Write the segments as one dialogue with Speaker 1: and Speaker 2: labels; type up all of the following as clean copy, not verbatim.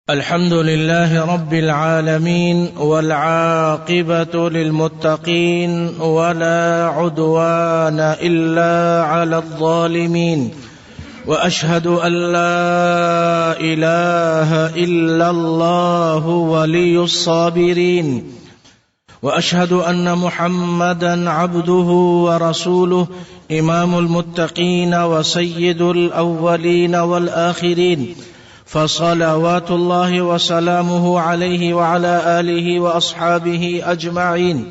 Speaker 1: الحمد لله رب العالمين والعاقبة للمتقين ولا عدوان إلا على الظالمين وأشهد أن لا إله إلا الله ولي الصابرين وأشهد أن محمدا عبده ورسوله إمام المتقين وسيد الأولين والآخرين فصلوات الله وسلامه عليه وعلى آله وأصحابه أجمعين.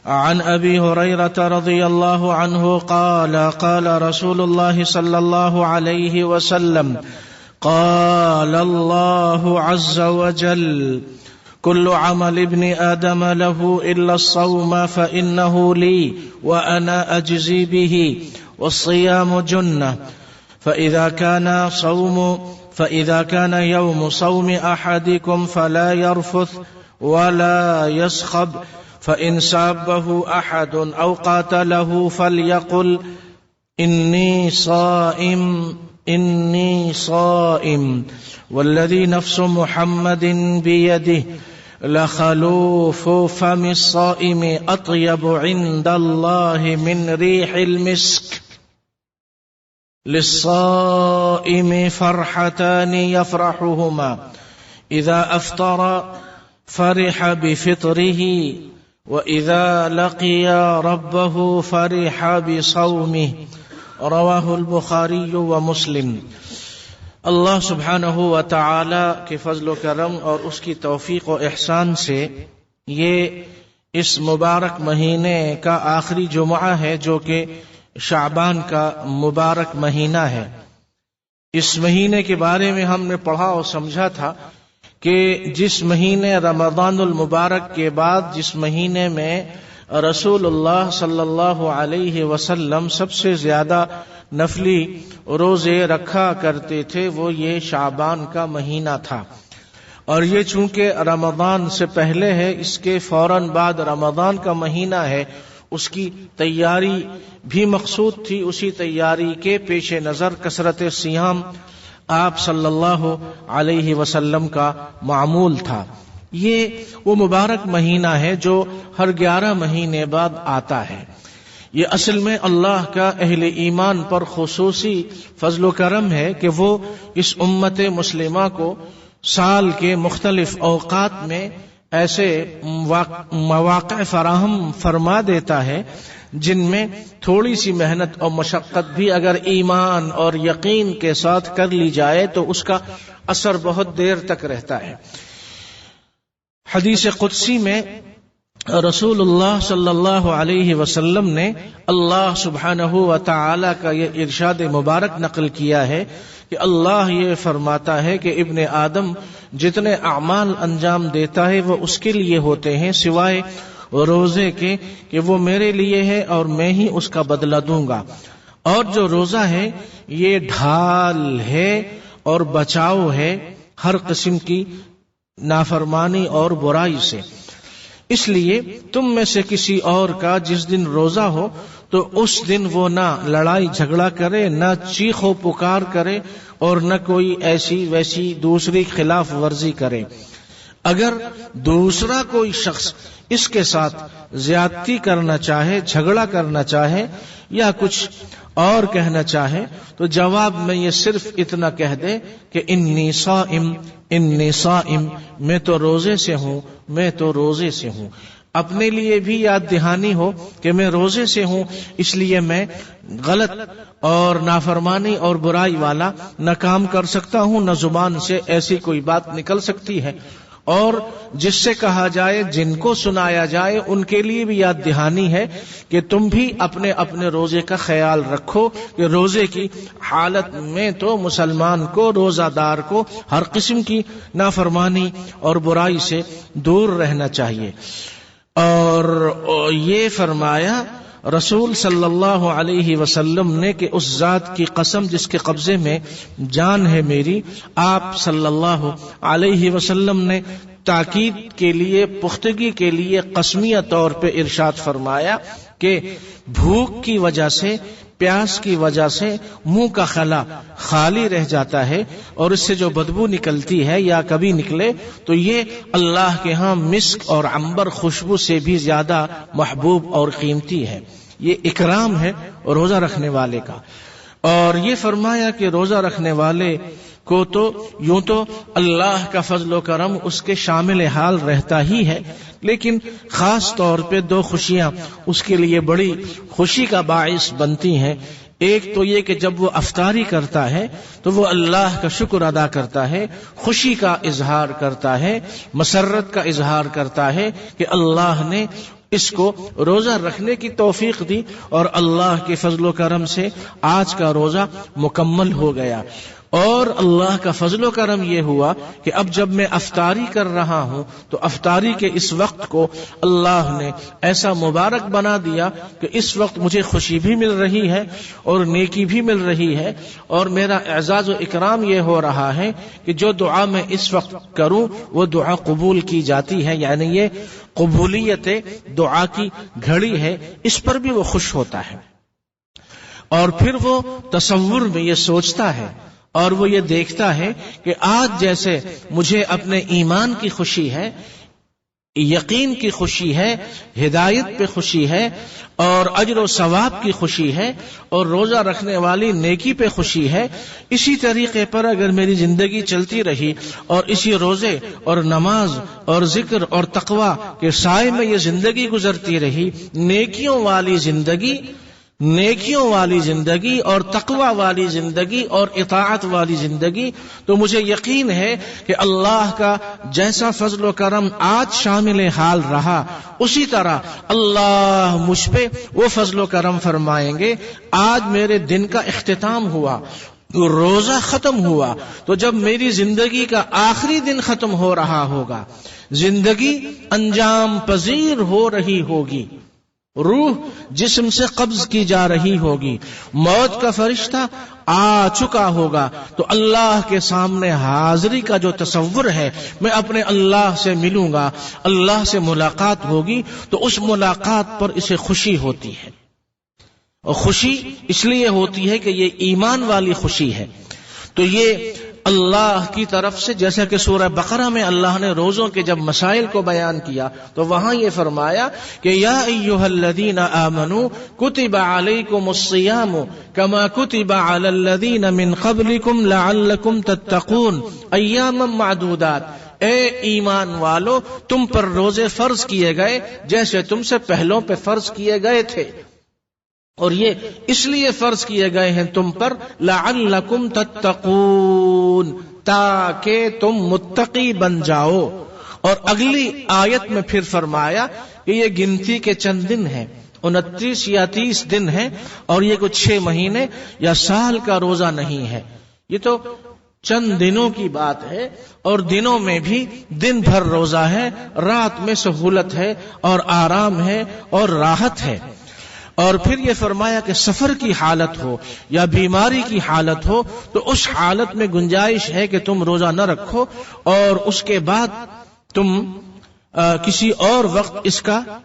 Speaker 1: عن أبي هريرة رضي الله عنه قال قال رسول الله صلى الله عليه وسلم قال الله عز وجل كل عمل ابن آدم له إلا الصوم فإنه لي وأنا أجزي به والصيام جنة فإذا كان يوم صوم أحدكم فلا يرفث ولا يصخب فإن سابه أحد أو قاتله فليقل إني صائم والذي نفس محمد بيده لخلوف فم الصائم أطيب عند الله من ريح المسك للصائم فرحتان يفرحهما إذا أفطر فرح بفطره وإذا لقي ربه فرح بصومه رواه البخاری و مسلم. اللہ سبحانہ و تعالی کے فضل و کرم اور اس کی توفیق و احسان سے یہ اس مبارک مہینے کا آخری جمعہ ہے جو کہ شعبان کا مبارک مہینہ ہے. اس مہینے کے بارے میں ہم نے پڑھا اور سمجھا تھا کہ جس مہینے رمضان المبارک کے بعد جس مہینے میں رسول اللہ صلی اللہ علیہ وسلم سب سے زیادہ نفلی روزے رکھا کرتے تھے وہ یہ شعبان کا مہینہ تھا. اور یہ چونکہ رمضان سے پہلے ہے، اس کے فوراً بعد رمضان کا مہینہ ہے، اس کی تیاری بھی مقصود تھی. اسی تیاری کے پیش نظر کثرت صیام آپ صلی اللہ علیہ وسلم کا معمول تھا. یہ وہ مبارک مہینہ ہے جو ہر 11 مہینے بعد آتا ہے. یہ اصل میں اللہ کا اہل ایمان پر خصوصی فضل و کرم ہے کہ وہ اس امت مسلمہ کو سال کے مختلف اوقات میں ایسے مواقع فراہم فرما دیتا ہے جن میں تھوڑی سی محنت اور مشقت بھی اگر ایمان اور یقین کے ساتھ کر لی جائے تو اس کا اثر بہت دیر تک رہتا ہے. حدیث قدسی میں رسول اللہ صلی اللہ علیہ وسلم نے اللہ سبحانہ و تعالی کا یہ ارشاد مبارک نقل کیا ہے کہ اللہ یہ فرماتا ہے کہ ابن آدم جتنے اعمال انجام دیتا ہے وہ اس کے لیے ہوتے ہیں سوائے روزے کے کہ وہ میرے لیے ہے اور میں ہی اس کا بدلہ دوں گا. اور جو روزہ ہے یہ ڈھال ہے اور بچاؤ ہے ہر قسم کی نافرمانی اور برائی سے. اس لیے تم میں سے کسی اور کا جس دن روزہ ہو تو اس دن وہ نہ لڑائی جھگڑا کرے، نہ چیخ و پکار کرے اور نہ کوئی ایسی ویسی دوسری خلاف ورزی کرے. اگر دوسرا کوئی شخص اس کے ساتھ زیادتی کرنا چاہے، جھگڑا کرنا چاہے یا کچھ اور کہنا چاہے تو جواب میں یہ صرف اتنا کہہ دے کہ انی صائم، میں تو روزے سے ہوں. اپنے لیے بھی یاد دہانی ہو کہ میں روزے سے ہوں، اس لیے میں غلط اور نافرمانی اور برائی والا نہ کام کر سکتا ہوں، نہ زبان سے ایسی کوئی بات نکل سکتی ہے. اور جس سے کہا جائے، جن کو سنایا جائے، ان کے لیے بھی یاد دہانی ہے کہ تم بھی اپنے اپنے روزے کا خیال رکھو کہ روزے کی حالت میں تو مسلمان کو، روزہ دار کو ہر قسم کی نافرمانی اور برائی سے دور رہنا چاہیے. اور یہ فرمایا رسول صلی اللہ علیہ وسلم نے کہ اس ذات کی قسم جس کے قبضے میں جان ہے میری، آپ صلی اللہ علیہ وسلم نے تاکید کے لیے، پختگی کے لیے قسمیہ طور پہ ارشاد فرمایا کہ بھوک کی وجہ سے پیاس کی وجہ سے منہ کا خلا خالی رہ جاتا ہے اور اس سے جو بدبو نکلتی ہے یا کبھی نکلے تو یہ اللہ کے ہاں مسک اور عنبر خوشبو سے بھی زیادہ محبوب اور قیمتی ہے. یہ اکرام ہے روزہ رکھنے والے کا. اور یہ فرمایا کہ روزہ رکھنے والے کو تو یوں تو اللہ کا فضل و کرم اس کے شامل حال رہتا ہی ہے، لیکن خاص طور پہ دو خوشیاں اس کے لیے بڑی خوشی کا باعث بنتی ہیں. ایک تو یہ کہ جب وہ افطاری کرتا ہے تو وہ اللہ کا شکر ادا کرتا ہے، خوشی کا اظہار کرتا ہے، مسرت کا اظہار کرتا ہے کہ اللہ نے اس کو روزہ رکھنے کی توفیق دی اور اللہ کے فضل و کرم سے آج کا روزہ مکمل ہو گیا. اور اللہ کا فضل و کرم یہ ہوا کہ اب جب میں افطاری کر رہا ہوں تو افطاری کے اس وقت کو اللہ نے ایسا مبارک بنا دیا کہ اس وقت مجھے خوشی بھی مل رہی ہے اور نیکی بھی مل رہی ہے، اور میرا اعزاز و اکرام یہ ہو رہا ہے کہ جو دعا میں اس وقت کروں وہ دعا قبول کی جاتی ہے. یعنی یہ قبولیت دعا کی گھڑی ہے، اس پر بھی وہ خوش ہوتا ہے. اور پھر وہ تصور میں یہ سوچتا ہے اور وہ یہ دیکھتا ہے کہ آج جیسے مجھے اپنے ایمان کی خوشی ہے، یقین کی خوشی ہے، ہدایت پہ خوشی ہے اور اجر و ثواب کی خوشی ہے اور روزہ رکھنے والی نیکی پہ خوشی ہے، اسی طریقے پر اگر میری زندگی چلتی رہی اور اسی روزے اور نماز اور ذکر اور تقوی کے سائے میں یہ زندگی گزرتی رہی، نیکیوں والی زندگی اور تقوی والی زندگی اور اطاعت والی زندگی، تو مجھے یقین ہے کہ اللہ کا جیسا فضل و کرم آج شامل حال رہا اسی طرح اللہ مجھ پہ وہ فضل و کرم فرمائیں گے. آج میرے دن کا اختتام ہوا، روزہ ختم ہوا، تو جب میری زندگی کا آخری دن ختم ہو رہا ہوگا، زندگی انجام پذیر ہو رہی ہوگی، روح جسم سے قبض کی جا رہی ہوگی، موت کا فرشتہ آ چکا ہوگا، تو اللہ کے سامنے حاضری کا جو تصور ہے، میں اپنے اللہ سے ملوں گا، اللہ سے ملاقات ہوگی، تو اس ملاقات پر اسے خوشی ہوتی ہے. اور خوشی اس لیے ہوتی ہے کہ یہ ایمان والی خوشی ہے. تو یہ اللہ کی طرف سے، جیسا کہ سورہ بقرہ میں اللہ نے روزوں کے جب مسائل کو بیان کیا تو وہاں یہ فرمایا کہ یا ایھا الذین آمنوا کتب علیکم الصیام کما کتب علی الذین من قبلکم لعلکم تتقون ایاما معدودات. اے ایمان والو، تم پر روزے فرض کیے گئے جیسے تم سے پہلوں پہ فرض کیے گئے تھے، اور یہ اس لیے فرض کیے گئے ہیں تم پر لعلکم تتقون، تاکہ تم متقی بن جاؤ. اور اگلی آیت میں پھر فرمایا کہ یہ گنتی کے چند دن ہیں، 29 یا 30 دن ہیں، اور یہ کچھ 6 مہینے یا سال کا روزہ نہیں ہے. یہ تو چند دنوں کی بات ہے، اور دنوں میں بھی دن بھر روزہ ہے، رات میں سہولت ہے اور آرام ہے اور راحت ہے. اور پھر یہ فرمایا کہ سفر کی حالت ہو یا بیماری کی حالت ہو تو اس حالت میں گنجائش ہے کہ تم روزہ نہ رکھو اور اس کے بعد تم کسی اور وقت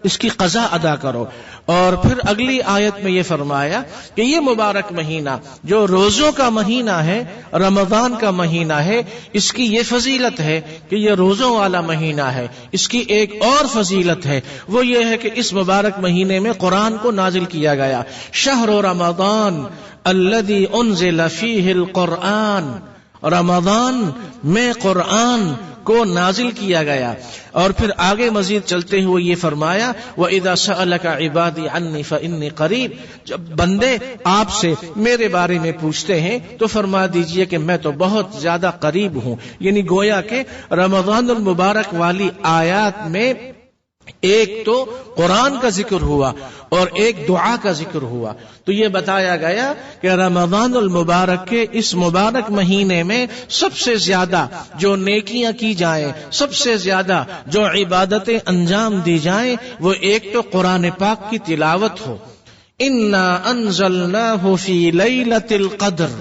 Speaker 1: اس کی قضا ادا کرو. اور پھر اگلی آیت میں یہ فرمایا کہ یہ مبارک مہینہ جو روزوں کا مہینہ ہے، رمضان کا مہینہ ہے، اس کی یہ فضیلت ہے کہ یہ روزوں والا مہینہ ہے. اس کی ایک اور فضیلت ہے، وہ یہ ہے کہ اس مبارک مہینے میں قرآن کو نازل کیا گیا. شہر رمضان الذی انزل فیہ القرآن، رمضان میں قرآن کو نازل کیا گیا. اور پھر آگے مزید چلتے ہوئے یہ فرمایا وَإِذَا سَأَلَكَ عِبَادِي عَنِّي فَإِنِّي قَرِيبٌ، جب بندے آپ سے میرے بارے میں پوچھتے ہیں تو فرما دیجئے کہ میں تو بہت زیادہ قریب ہوں. یعنی گویا کہ رمضان المبارک والی آیات میں ایک تو قرآن کا ذکر ہوا اور ایک دعا کا ذکر ہوا. تو یہ بتایا گیا کہ رمضان المبارک کے اس مبارک مہینے میں سب سے زیادہ جو نیکیاں کی جائیں، سب سے زیادہ جو عبادتیں انجام دی جائیں، وہ ایک تو قرآن پاک کی تلاوت ہو. اِنَّا أَنزَلْنَاهُ فِي لَيْلَةِ الْقَدْرِ،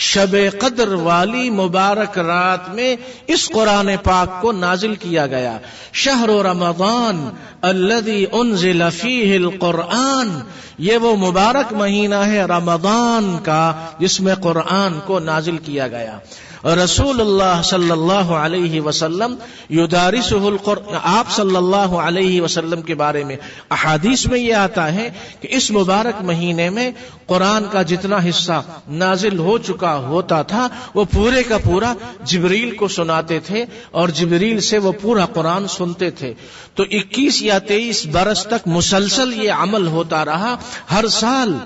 Speaker 1: شب قدر والی مبارک رات میں اس قرآن پاک کو نازل کیا گیا. شہر رمضان الذی انزل فیہ القرآن، یہ وہ مبارک مہینہ ہے رمضان کا جس میں قرآن کو نازل کیا گیا. رسول اللہ صلی اللہ علیہ وسلم یدارسہ القرآن، آپ صلی اللہ علیہ وسلم کے بارے میں احادیث میں یہ آتا ہے کہ اس مبارک مہینے میں قرآن کا جتنا حصہ نازل ہو چکا ہوتا تھا وہ پورے کا پورا جبریل کو سناتے تھے اور جبریل سے وہ پورا قرآن سنتے تھے. تو 21 یا 23 برس تک مسلسل یہ عمل ہوتا رہا. ہر سال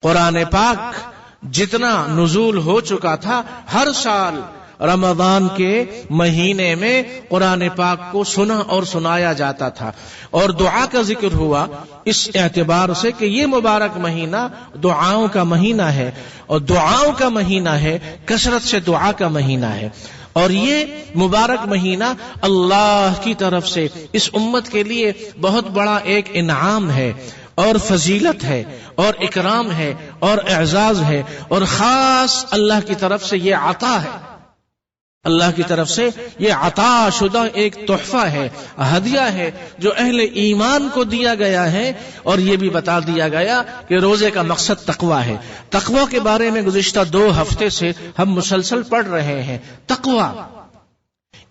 Speaker 1: قرآن پاک جتنا نزول ہو چکا تھا ہر سال رمضان کے مہینے میں قرآن پاک کو سنا اور سنایا جاتا تھا. اور دعا کا ذکر ہوا اس اعتبار سے کہ یہ مبارک مہینہ دعاؤں کا مہینہ ہے، اور دعاؤں کا مہینہ ہے، کثرت سے دعا کا مہینہ ہے. اور یہ مبارک مہینہ اللہ کی طرف سے اس امت کے لیے بہت بڑا ایک انعام ہے اور فضیلت ہے اور اکرام ہے اور اعزاز ہے، اور خاص اللہ کی طرف سے یہ عطا ہے. اللہ کی طرف سے یہ عطا شدہ ایک تحفہ ہے، ہدیہ ہے جو اہل ایمان کو دیا گیا ہے. اور یہ بھی بتا دیا گیا کہ روزے کا مقصد تقوی ہے. تقوی کے بارے میں گزشتہ 2 ہفتے سے ہم مسلسل پڑھ رہے ہیں. تقوی،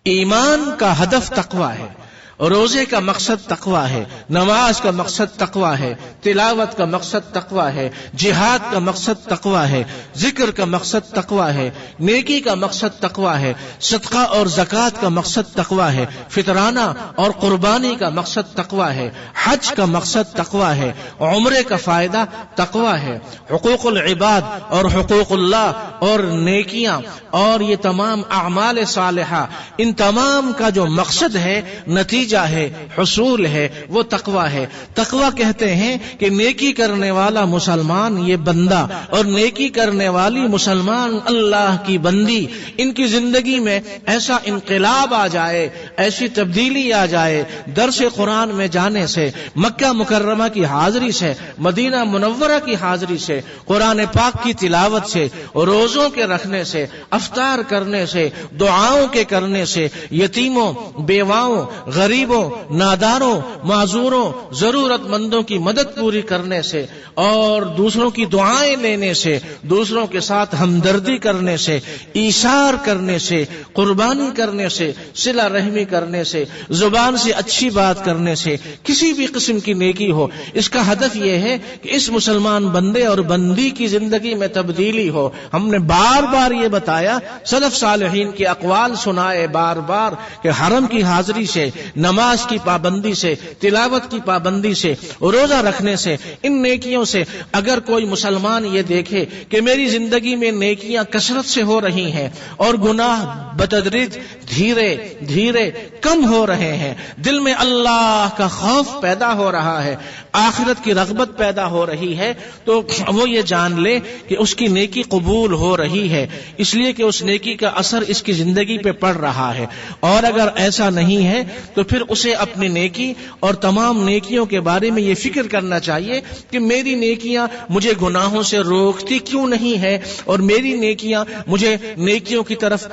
Speaker 1: ایمان کا ہدف تقوی ہے، روزے کا مقصد تقوی ہے، نماز کا مقصد تقوی ہے، تلاوت کا مقصد تقوی ہے، جہاد کا مقصد تقوی ہے، ذکر کا مقصد تقوی ہے، نیکی کا مقصد تقوی ہے، صدقہ اور زکوٰۃ کا مقصد تقوی ہے، فطرانہ اور قربانی کا مقصد تقوی ہے، حج کا مقصد تقوی ہے، عمرے کا فائدہ تقوی ہے، حقوق العباد اور حقوق اللہ اور نیکیاں اور یہ تمام اعمال صالحہ، ان تمام کا جو مقصد ہے، نتیجہ ہے، حصول ہے، وہ تقوی ہے. تقوی کہتے ہیں کہ نیکی کرنے والا مسلمان یہ بندہ اور نیکی کرنے والی مسلمان اللہ کی بندی، ان کی زندگی میں ایسا انقلاب آ جائے، ایسی تبدیلی آ جائے درس قرآن میں جانے سے، مکہ مکرمہ کی حاضری سے، مدینہ منورہ کی حاضری سے، قرآن پاک کی تلاوت سے، روزوں کے رکھنے سے، افطار کرنے سے، دعاؤں کے کرنے سے، یتیموں، بیواؤں، غریبوں، ناداروں، معذوروں، ضرورت مندوں کی مدد پوری کرنے سے اور دوسروں کی دعائیں لینے سے، دوسروں کے ساتھ ہمدردی کرنے سے، ایثار کرنے سے، قربانی کرنے سے، صلہ رحمی کرنے سے، زبان سے اچھی بات کرنے سے، کسی بھی قسم کی نیکی ہو، اس کا ہدف یہ ہے کہ اس مسلمان بندے اور بندی کی زندگی میں تبدیلی ہو. ہم نے بار بار یہ بتایا، سلف صالحین کے اقوال سنائے بار بار کہ حرم کی حاضری سے، نماز کی پابندی سے، تلاوت کی پابندی سے، روزہ رکھنے سے، ان نیکیوں سے اگر کوئی مسلمان یہ دیکھے کہ میری زندگی میں نیکیاں کثرت سے ہو رہی ہیں اور گناہ بتدریج دھیرے دھیرے کم ہو رہے ہیں، دل میں اللہ کا خوف پیدا ہو رہا ہے، آخرت کی رغبت پیدا ہو رہی ہے، تو وہ یہ جان لے کہ اس کی نیکی قبول ہو رہی ہے، اس لیے کہ اس نیکی کا اثر اس کی زندگی پہ پڑ رہا ہے. اور اگر ایسا نہیں ہے تو پھر اسے اپنی نیکی اور تمام نیکیوں کے بارے میں یہ فکر کرنا چاہیے کہ میری نیکیاں مجھے گناہوں سے روکتی کیوں نہیں ہے، اور میری نیکیاں مجھے نیکیوں کی طرف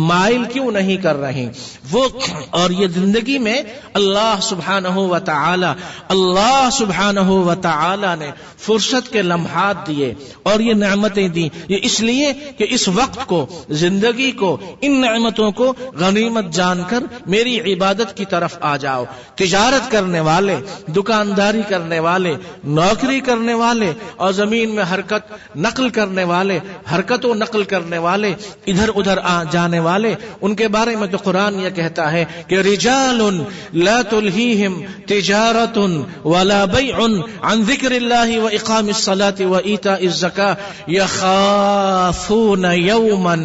Speaker 1: مائل کیوں نہیں کر رہی. وہ اور یہ زندگی میں اللہ سبحانہ و تعالی نے فرصت کے لمحات دیے اور یہ نعمتیں دی، یہ اس لیے کہ اس وقت کو، زندگی کو، ان نعمتوں کو غنیمت جان کر میری عبادت کی طرف آ جاؤ. تجارت کرنے والے، دکانداری کرنے والے، نوکری کرنے والے اور زمین میں حرکت نقل کرنے والے، حرکت و نقل کرنے والے، ادھر ادھر جانے والے، ان کے بارے میں تو قرآن یہ کہتا ہے کہ رجال لا تلہیہم تجارت ولا بیع عن ذکر اللہ واقام الصلاة وایتاء الزکاة یخافون یوما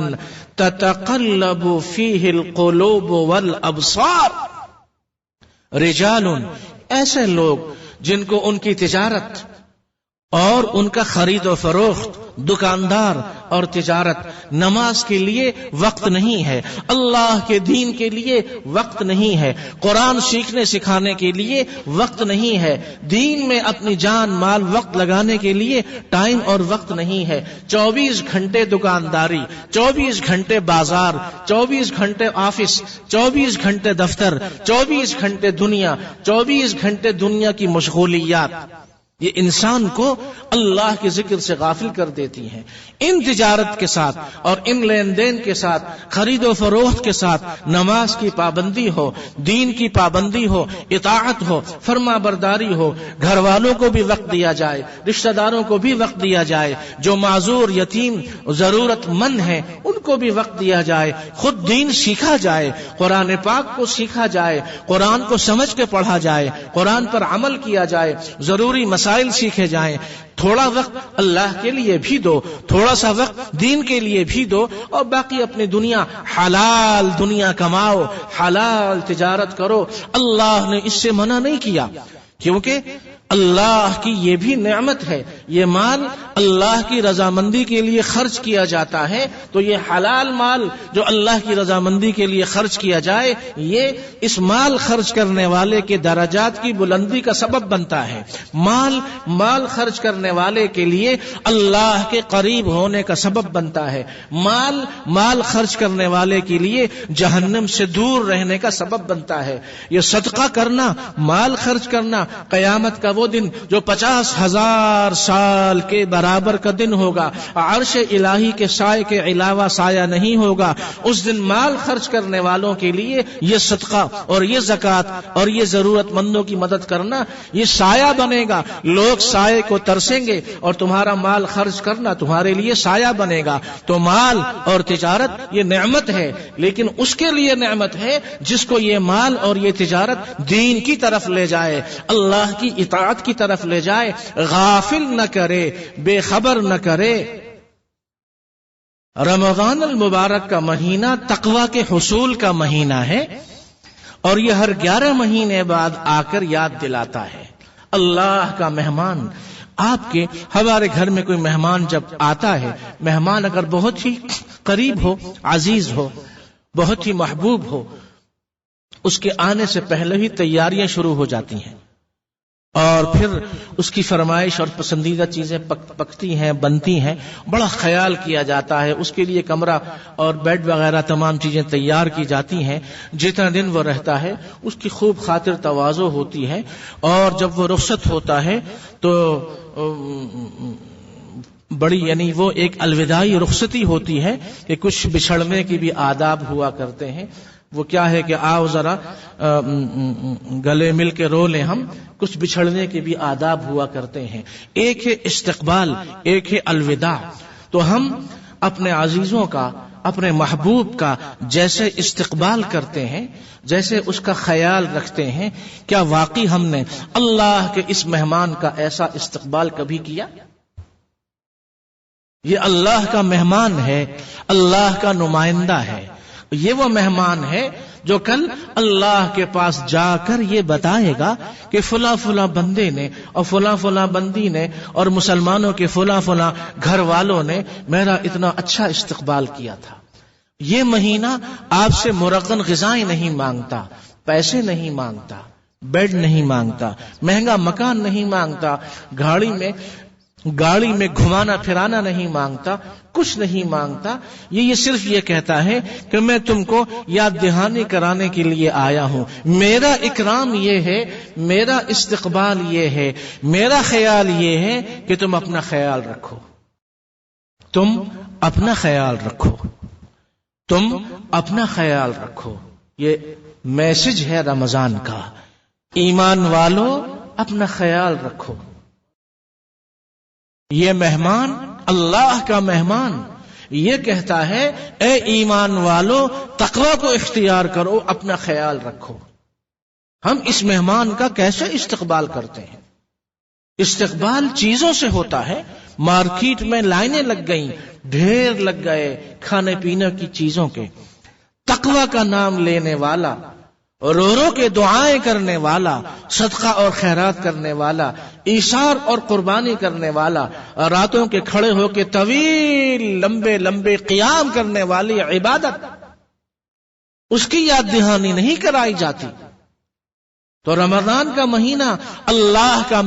Speaker 1: تتقلب فیہ القلوب والابصار. رجال، ایسے لوگ جن کو ان کی تجارت اور ان کا خرید و فروخت، دکاندار اور تجارت، نماز کے لیے وقت نہیں ہے، اللہ کے دین کے لیے وقت نہیں ہے، قرآن سیکھنے سکھانے کے لیے وقت نہیں ہے، دین میں اپنی جان مال وقت لگانے کے لیے ٹائم اور وقت نہیں ہے۔ 24 گھنٹے دکانداری، 24 گھنٹے بازار، 24 گھنٹے آفس، 24 گھنٹے دفتر، 24 گھنٹے دنیا، 24 گھنٹے دنیا کی مشغولیات، یہ انسان کو اللہ کے ذکر سے غافل کر دیتی ہیں۔ ان تجارت کے ساتھ اور ان لین دین کے ساتھ، خرید و فروخت کے ساتھ نماز کی پابندی ہو، دین کی پابندی ہو، اطاعت ہو، فرما برداری ہو، گھر والوں کو بھی وقت دیا جائے، رشتہ داروں کو بھی وقت دیا جائے، جو معذور یتیم ضرورت مند ہیں ان کو بھی وقت دیا جائے، خود دین سیکھا جائے، قرآن پاک کو سیکھا جائے، قرآن کو سمجھ کے پڑھا جائے، قرآن پر عمل کیا جائے، ضروری مسائل سیکھے جائیں، تھوڑا وقت اللہ کے لیے بھی دو، تھوڑا سا وقت دین کے لیے بھی دو، اور باقی اپنی دنیا، حلال دنیا کماؤ، حلال تجارت کرو۔ اللہ نے اس سے منع نہیں کیا، کیونکہ اللہ کی یہ بھی نعمت ہے، یہ مال اللہ کی رضامندی کے لیے خرچ کیا جاتا ہے، تو یہ حلال مال جو اللہ کی رضامندی کے لیے خرچ کیا جائے، یہ اس مال خرچ کرنے والے کے درجات کی بلندی کا سبب بنتا ہے۔ مال خرچ کرنے والے کے لیے اللہ کے قریب ہونے کا سبب بنتا ہے، مال خرچ کرنے والے کے لیے جہنم سے دور رہنے کا سبب بنتا ہے۔ یہ صدقہ کرنا، مال خرچ کرنا، قیامت کا وہ دن جو 50,000 سال کے برابر کا دن ہوگا، عرش الہی کے سائے کے علاوہ سایہ نہیں ہوگا، اس دن مال خرچ کرنے والوں کے لیے یہ صدقہ اور یہ زکوٰۃ اور یہ ضرورت مندوں کی مدد کرنا یہ سایہ بنے گا، لوگ سائے کو ترسیں گے اور تمہارا مال خرچ کرنا تمہارے لیے سایہ بنے گا۔ تو مال اور تجارت یہ نعمت ہے، لیکن اس کے لیے نعمت ہے جس کو یہ مال اور یہ تجارت دین کی طرف لے جائے، اللہ کی اطاعت کی طرف لے جائے، غافل نہ کرے، بے خبر نہ کرے۔ رمضان المبارک کا مہینہ تقوی کے حصول کا مہینہ ہے، اور یہ ہر 11 مہینے بعد آ کر یاد دلاتا ہے۔ اللہ کا مہمان، آپ کے ہمارے گھر میں کوئی مہمان جب آتا ہے، مہمان اگر بہت ہی قریب ہو، عزیز ہو، بہت ہی محبوب ہو، اس کے آنے سے پہلے ہی تیاریاں شروع ہو جاتی ہیں، اور پھر اس کی فرمائش اور پسندیدہ چیزیں پکتی ہیں، بنتی ہیں، بڑا خیال کیا جاتا ہے، اس کے لیے کمرہ اور بیڈ وغیرہ تمام چیزیں تیار کی جاتی ہیں۔ جتنا دن وہ رہتا ہے اس کی خوب خاطر تواضع ہوتی ہے، اور جب وہ رخصت ہوتا ہے تو بڑی، یعنی وہ ایک الوداعی رخصتی ہوتی ہے کہ کچھ بچھڑنے کی بھی آداب ہوا کرتے ہیں۔ وہ کیا ہے کہ آؤ ذرا گلے مل کے رو لیں ہم، کچھ بچھڑنے کے بھی آداب ہوا کرتے ہیں۔ ایک ہے استقبال، ایک ہے الوداع۔ تو ہم اپنے عزیزوں کا، اپنے محبوب کا جیسے استقبال کرتے ہیں، جیسے اس کا خیال رکھتے ہیں، کیا واقعی ہم نے اللہ کے اس مہمان کا ایسا استقبال کبھی کیا؟ یہ اللہ کا مہمان ہے، اللہ کا نمائندہ ہے، یہ وہ مہمان ہے جو کل اللہ کے پاس جا کر یہ بتائے گا کہ فلاں فلاں بندے نے اور فلاں فلاں بندی نے اور مسلمانوں کے فلاں فلاں گھر والوں نے میرا اتنا اچھا استقبال کیا تھا۔ یہ مہینہ آپ سے مرغن غذائیں نہیں مانگتا، پیسے نہیں مانگتا، بیڈ نہیں مانگتا، مہنگا مکان نہیں مانگتا، گاڑی میں گھمانا پھرانا نہیں مانگتا، کچھ نہیں مانگتا۔ یہ صرف یہ کہتا ہے کہ میں تم کو یاد دہانی کرانے کے لیے آیا ہوں، میرا اکرام یہ ہے، میرا استقبال یہ ہے، میرا خیال یہ ہے کہ تم اپنا خیال رکھو، تم اپنا خیال رکھو، تم اپنا خیال رکھو۔ یہ میسج ہے رمضان کا، ایمان والو اپنا خیال رکھو۔ یہ مہمان، اللہ کا مہمان، یہ کہتا ہے اے ایمان والو تقوی کو اختیار کرو، اپنا خیال رکھو۔ ہم اس مہمان کا کیسے استقبال کرتے ہیں؟ استقبال چیزوں سے ہوتا ہے۔ مارکیٹ میں لائنیں لگ گئیں، ڈھیر لگ گئے کھانے پینے کی چیزوں کے۔ تقوی کا نام لینے والا رو رو کے دعائیں کرنے والا، صدقہ اور خیرات کرنے والا، ایثار اور قربانی کرنے والا، راتوں کے کھڑے ہو کے طویل لمبے لمبے قیام کرنے والی عبادت، اس کی یاد دہانی نہیں کرائی جاتی. تو رمضان کا مہینہ اللہ کا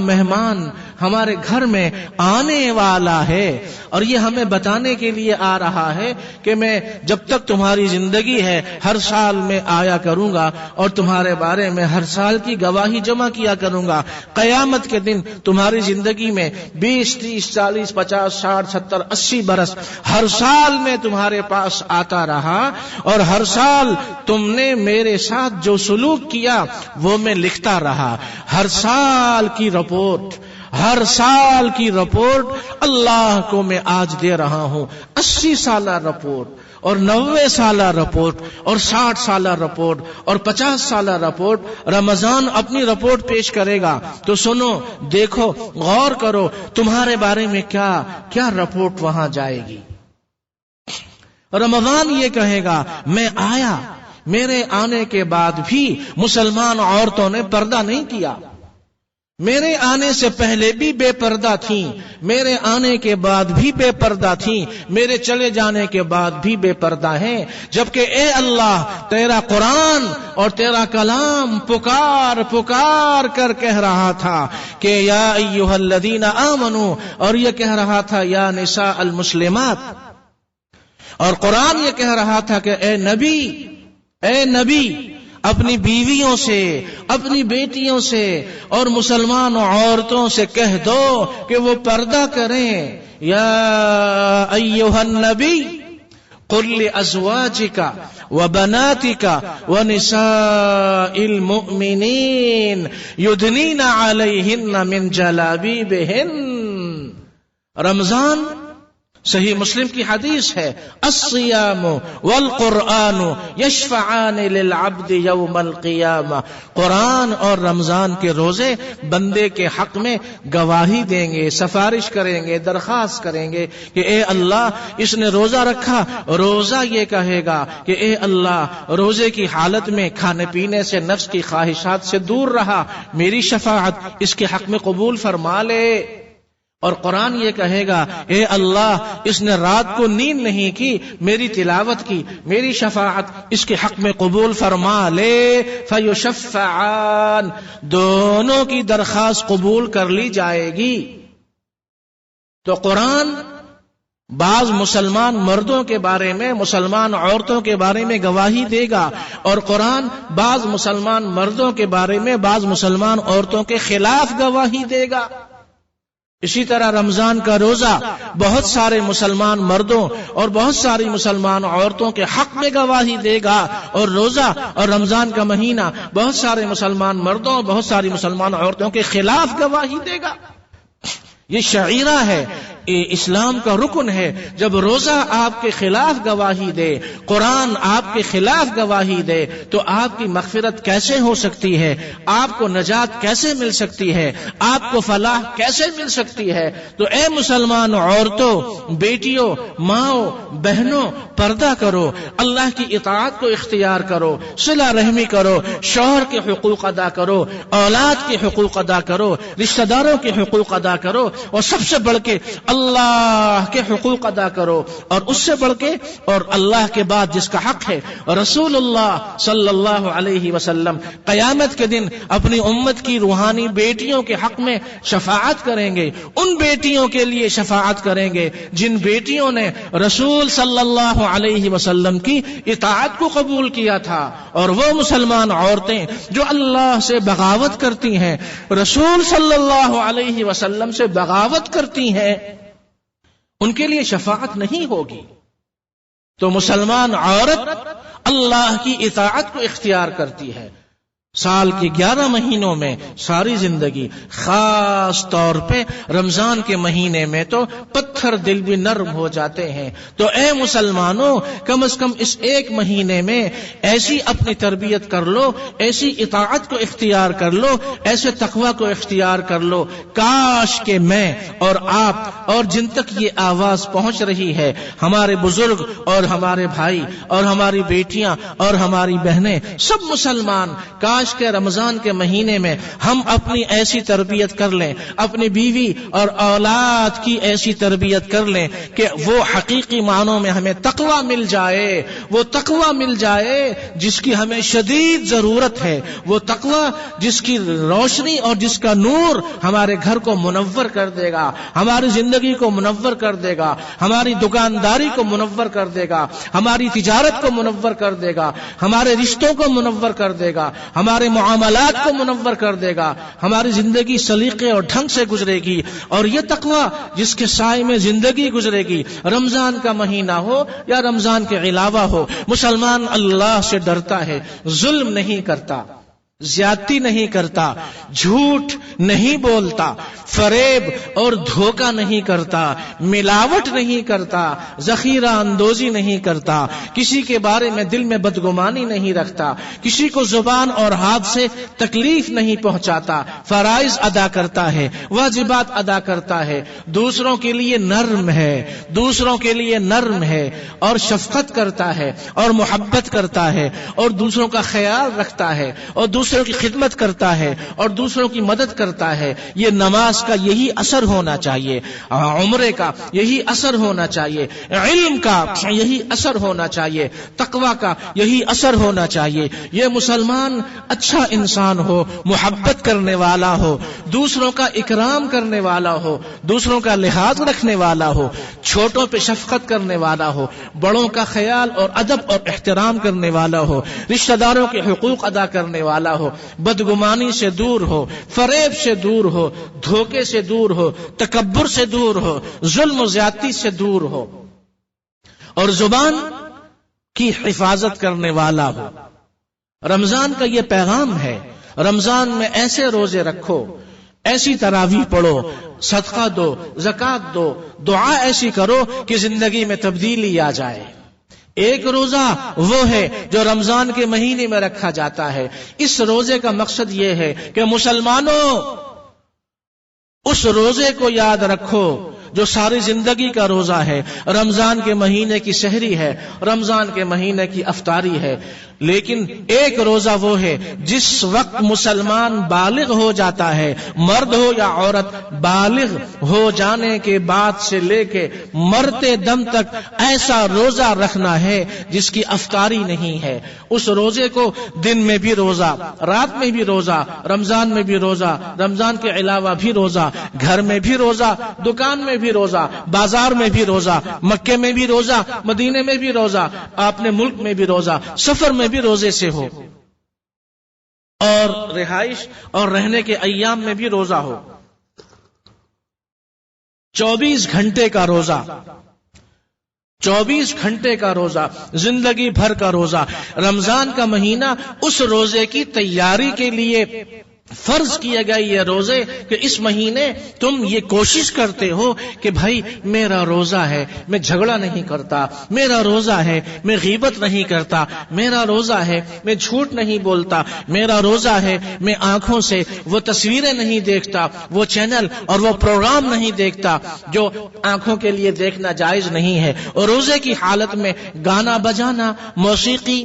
Speaker 1: مہمان ہمارے گھر میں آنے والا ہے، اور یہ ہمیں بتانے کے لیے آ رہا ہے کہ میں جب تک تمہاری زندگی ہے ہر سال میں آیا کروں گا اور تمہارے بارے میں ہر سال کی گواہی جمع کیا کروں گا. قیامت کے دن تمہاری زندگی میں 20 30 40 50 60 70 80 برس ہر سال میں تمہارے پاس آتا رہا، اور ہر سال تم نے میرے ساتھ جو سلوک کیا وہ میں لکھتا رہا. ہر سال کی رپورٹ اللہ کو میں آج دے رہا ہوں. 80 سالہ رپورٹ اور 90 سالہ رپورٹ اور 60 سالہ رپورٹ اور 50 سالہ رپورٹ رمضان اپنی رپورٹ پیش کرے گا. تو سنو، دیکھو، غور کرو تمہارے بارے میں کیا رپورٹ وہاں جائے گی. رمضان یہ کہے گا میں آیا، میرے آنے کے بعد بھی مسلمان عورتوں نے پردہ نہیں کیا. میرے آنے سے پہلے بھی بے پردہ تھیں، میرے آنے کے بعد بھی بے پردہ تھیں، میرے چلے جانے کے بعد بھی بے پردہ ہیں. جبکہ اے اللہ، تیرا قرآن اور تیرا کلام پکار کر کہہ رہا تھا کہ یا ایھا الذین آمنو، اور یہ کہہ رہا تھا یا نساء المسلمات، اور قرآن یہ کہہ رہا تھا کہ اے نبی اپنی بیویوں سے، اپنی بیٹیوں سے اور مسلمان عورتوں سے کہہ دو کہ وہ پردہ کریں. یا ایھا النبی قل لأزواجک وبناتک ونساء المؤمنین یدنین علیہن من جلابیبہن. رمضان، صحیح مسلم کی حدیث ہے، الصیام والقرآن یشفعان للعبد یوم القیامہ. قرآن اور رمضان کے روزے بندے کے حق میں گواہی دیں گے، سفارش کریں گے، درخواست کریں گے کہ اے اللہ، اس نے روزہ رکھا. روزہ یہ کہے گا کہ اے اللہ، روزے کی حالت میں کھانے پینے سے، نفس کی خواہشات سے دور رہا، میری شفاعت اس کے حق میں قبول فرما لے. اور قرآن یہ کہے گا اے اللہ، اس نے رات کو نیند نہیں کی، میری تلاوت کی، میری شفاعت اس کے حق میں قبول فرما لے. فیشفعان، دونوں کی درخواست قبول کر لی جائے گی. تو قرآن بعض مسلمان مردوں کے بارے میں، مسلمان عورتوں کے بارے میں گواہی دے گا، اور قرآن بعض مسلمان مردوں کے بارے میں بعض مسلمان عورتوں کے خلاف گواہی دے گا. اسی طرح رمضان کا روزہ بہت سارے مسلمان مردوں اور بہت ساری مسلمان عورتوں کے حق میں گواہی دے گا، اور روزہ اور رمضان کا مہینہ بہت سارے مسلمان مردوں اور بہت ساری مسلمان عورتوں کے خلاف گواہی دے گا. یہ شعیرہ ہے، اسلام کا رکن ہے. جب روزہ آپ کے خلاف گواہی دے، قرآن آپ کے خلاف گواہی دے، تو آپ کی مغفرت کیسے ہو سکتی ہے؟ آپ کو نجات کیسے مل سکتی ہے؟ آپ کو فلاح کیسے مل سکتی ہے؟ تو اے مسلمان عورتوں، بیٹیوں، ماؤں، بہنوں، پردہ کرو، اللہ کی اطاعت کو اختیار کرو، صلہ رحمی کرو، شوہر کے حقوق ادا کرو، اولاد کے حقوق ادا کرو، رشتہ داروں کے حقوق ادا کرو، اور سب سے بڑھ کے اللہ کے حقوق ادا کرو. اور اس سے بڑھ کے اور اللہ کے بعد جس کا حق ہے، رسول اللہ صلی اللہ علیہ وسلم قیامت کے دن اپنی امت کی روحانی بیٹیوں کے حق میں شفاعت کریں گے. ان بیٹیوں کے لیے شفاعت کریں گے جن بیٹیوں نے رسول صلی اللہ علیہ وسلم کی اطاعت کو قبول کیا تھا. اور وہ مسلمان عورتیں جو اللہ سے بغاوت کرتی ہیں، رسول صلی اللہ علیہ وسلم سے بغاوت کرتی ہیں، ان کے لیے شفاعت نہیں ہوگی. تو مسلمان عورت اللہ کی اطاعت کو اختیار کرتی ہے، سال کے 11 مہینوں میں ساری زندگی، خاص طور پہ رمضان کے مہینے میں تو پتھر دل بھی نرم ہو جاتے ہیں. تو اے مسلمانوں، کم از کم اس ایک مہینے میں ایسی اپنی تربیت کر لو، ایسی اطاعت کو اختیار کر لو، ایسے تقوی کو اختیار کر لو. کاش کہ میں اور آپ اور جن تک یہ آواز پہنچ رہی ہے، ہمارے بزرگ اور ہمارے بھائی اور ہماری بیٹیاں اور ہماری بہنیں، سب مسلمان، کاش کہ رمضان کے مہینے میں ہم اپنی ایسی تربیت کر لیں، اپنی بیوی اور اولاد کی ایسی تربیت کر لیں کہ وہ حقیقی معنوں میں ہمیں تقوی مل جائے، وہ تقوی مل جائے جس کی ہمیں شدید ضرورت ہے، وہ تقوی جس کی روشنی اور جس کا نور ہمارے گھر کو منور کر دے گا، ہماری زندگی کو منور کر دے گا، ہماری دکانداری کو منور کر دے گا، ہماری تجارت کو منور کر دے گا، ہمارے رشتوں کو منور کر دے گا، ہمارے معاملات کو منور کر دے گا، ہماری زندگی سلیقے اور ڈھنگ سے گزرے گی. اور یہ تقوی جس کے سائے میں زندگی گزرے گی، رمضان کا مہینہ ہو یا رمضان کے علاوہ ہو، مسلمان اللہ سے ڈرتا ہے، ظلم نہیں کرتا، زیادتی نہیں کرتا، جھوٹ نہیں بولتا، فریب اور دھوکہ نہیں کرتا، ملاوٹ نہیں کرتا، ذخیرہ اندوزی نہیں کرتا، کسی کے بارے میں دل میں بدگمانی نہیں رکھتا، کسی کو زبان اور ہاتھ سے تکلیف نہیں پہنچاتا، فرائض ادا کرتا ہے، واجبات ادا کرتا ہے، دوسروں کے لیے نرم ہے، دوسروں کے لیے نرم ہے اور شفقت کرتا ہے اور محبت کرتا ہے اور دوسروں کا خیال رکھتا ہے اور دوسروں کی خدمت کرتا ہے اور دوسروں کی مدد کرتا ہے. یہ نماز کا یہی اثر ہونا چاہیے، عمرے کا یہی اثر ہونا چاہیے، علم کا یہی اثر ہونا چاہیے، تقوی کا یہی اثر ہونا چاہیے. یہ مسلمان اچھا انسان ہو، محبت کرنے والا ہو، دوسروں کا اکرام کرنے والا ہو، دوسروں کا لحاظ رکھنے والا ہو، چھوٹوں پہ شفقت کرنے والا ہو، بڑوں کا خیال اور ادب اور احترام کرنے والا ہو، رشتہ داروں کے حقوق ادا کرنے والا ہو، بدگمانی سے دور ہو، فریب سے دور ہو، دھوکے سے دور ہو، تکبر سے دور ہو، ظلم و زیادتی سے دور ہو اور زبان کی حفاظت کرنے والا ہو. رمضان کا یہ پیغام ہے. رمضان میں ایسے روزے رکھو، ایسی تراویح پڑھو، صدقہ دو، زکوٰۃ دو، دعا ایسی کرو کہ زندگی میں تبدیلی آ جائے. ایک روزہ وہ ہے جو رمضان کے مہینے میں رکھا جاتا ہے. اس روزے کا مقصد یہ ہے کہ مسلمانوں اس روزے کو یاد رکھو جو ساری زندگی کا روزہ ہے. رمضان کے مہینے کی سحری ہے، رمضان کے مہینے کی افطاری ہے، لیکن ایک روزہ وہ ہے جس وقت مسلمان بالغ ہو جاتا ہے، مرد ہو یا عورت، بالغ ہو جانے کے بعد سے لے کے مرتے دم تک ایسا روزہ رکھنا ہے جس کی افطاری نہیں ہے. اس روزے کو دن میں بھی روزہ، رات میں بھی روزہ، رمضان میں بھی روزہ، رمضان کے علاوہ بھی روزہ، گھر میں بھی روزہ، دکان میں بھی روزہ، بازار میں بھی روزہ، مکے میں بھی روزہ، مدینے میں بھی روزہ، اپنے ملک میں بھی روزہ، سفر میں بھی روزے سے ہو اور رہائش اور رہنے کے ایام میں بھی روزہ ہو. 24 گھنٹے کا روزہ، 24 گھنٹے کا روزہ، زندگی بھر کا روزہ. رمضان کا مہینہ اس روزے کی تیاری کے لیے فرض کیے گئے یہ روزے کہ اس مہینے تم یہ کوشش کرتے ہو کہ بھائی میرا روزہ ہے، میں جھگڑا نہیں کرتا، میرا روزہ ہے میں غیبت نہیں کرتا، میرا روزہ ہے میں جھوٹ نہیں بولتا، میرا روزہ ہے میں آنکھوں سے وہ تصویریں نہیں دیکھتا، وہ چینل اور وہ پروگرام نہیں دیکھتا جو آنکھوں کے لیے دیکھنا جائز نہیں ہے. اور روزے کی حالت میں گانا بجانا، موسیقی،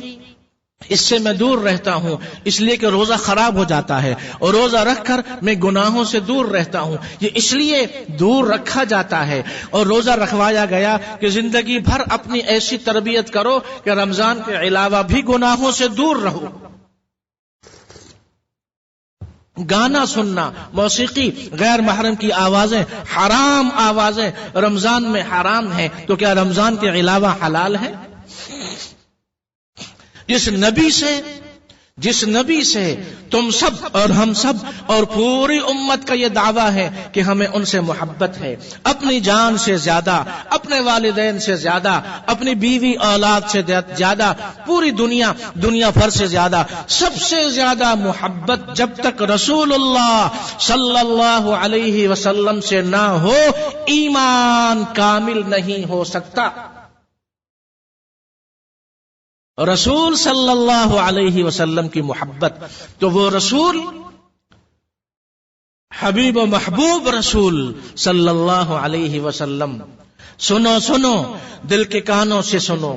Speaker 1: اس سے میں دور رہتا ہوں، اس لیے کہ روزہ خراب ہو جاتا ہے. اور روزہ رکھ کر میں گناہوں سے دور رہتا ہوں، یہ اس لیے دور رکھا جاتا ہے اور روزہ رکھوایا گیا کہ زندگی بھر اپنی ایسی تربیت کرو کہ رمضان کے علاوہ بھی گناہوں سے دور رہو. گانا سننا، موسیقی، غیر محرم کی آوازیں، حرام آوازیں رمضان میں حرام ہیں، تو کیا رمضان کے علاوہ حلال ہے؟ جس نبی سے جس نبی سے تم سب اور ہم سب اور پوری امت کا یہ دعویٰ ہے کہ ہمیں ان سے محبت ہے، اپنی جان سے زیادہ، اپنے والدین سے زیادہ، اپنی بیوی اولاد سے زیادہ، پوری دنیا بھر سے زیادہ، سب سے زیادہ محبت جب تک رسول اللہ صلی اللہ علیہ وسلم سے نہ ہو، ایمان کامل نہیں ہو سکتا۔ رسول صلی اللہ علیہ وسلم کی محبت، تو وہ رسول حبیب و محبوب رسول صلی اللہ علیہ وسلم، سنو دل کے کانوں سے سنو،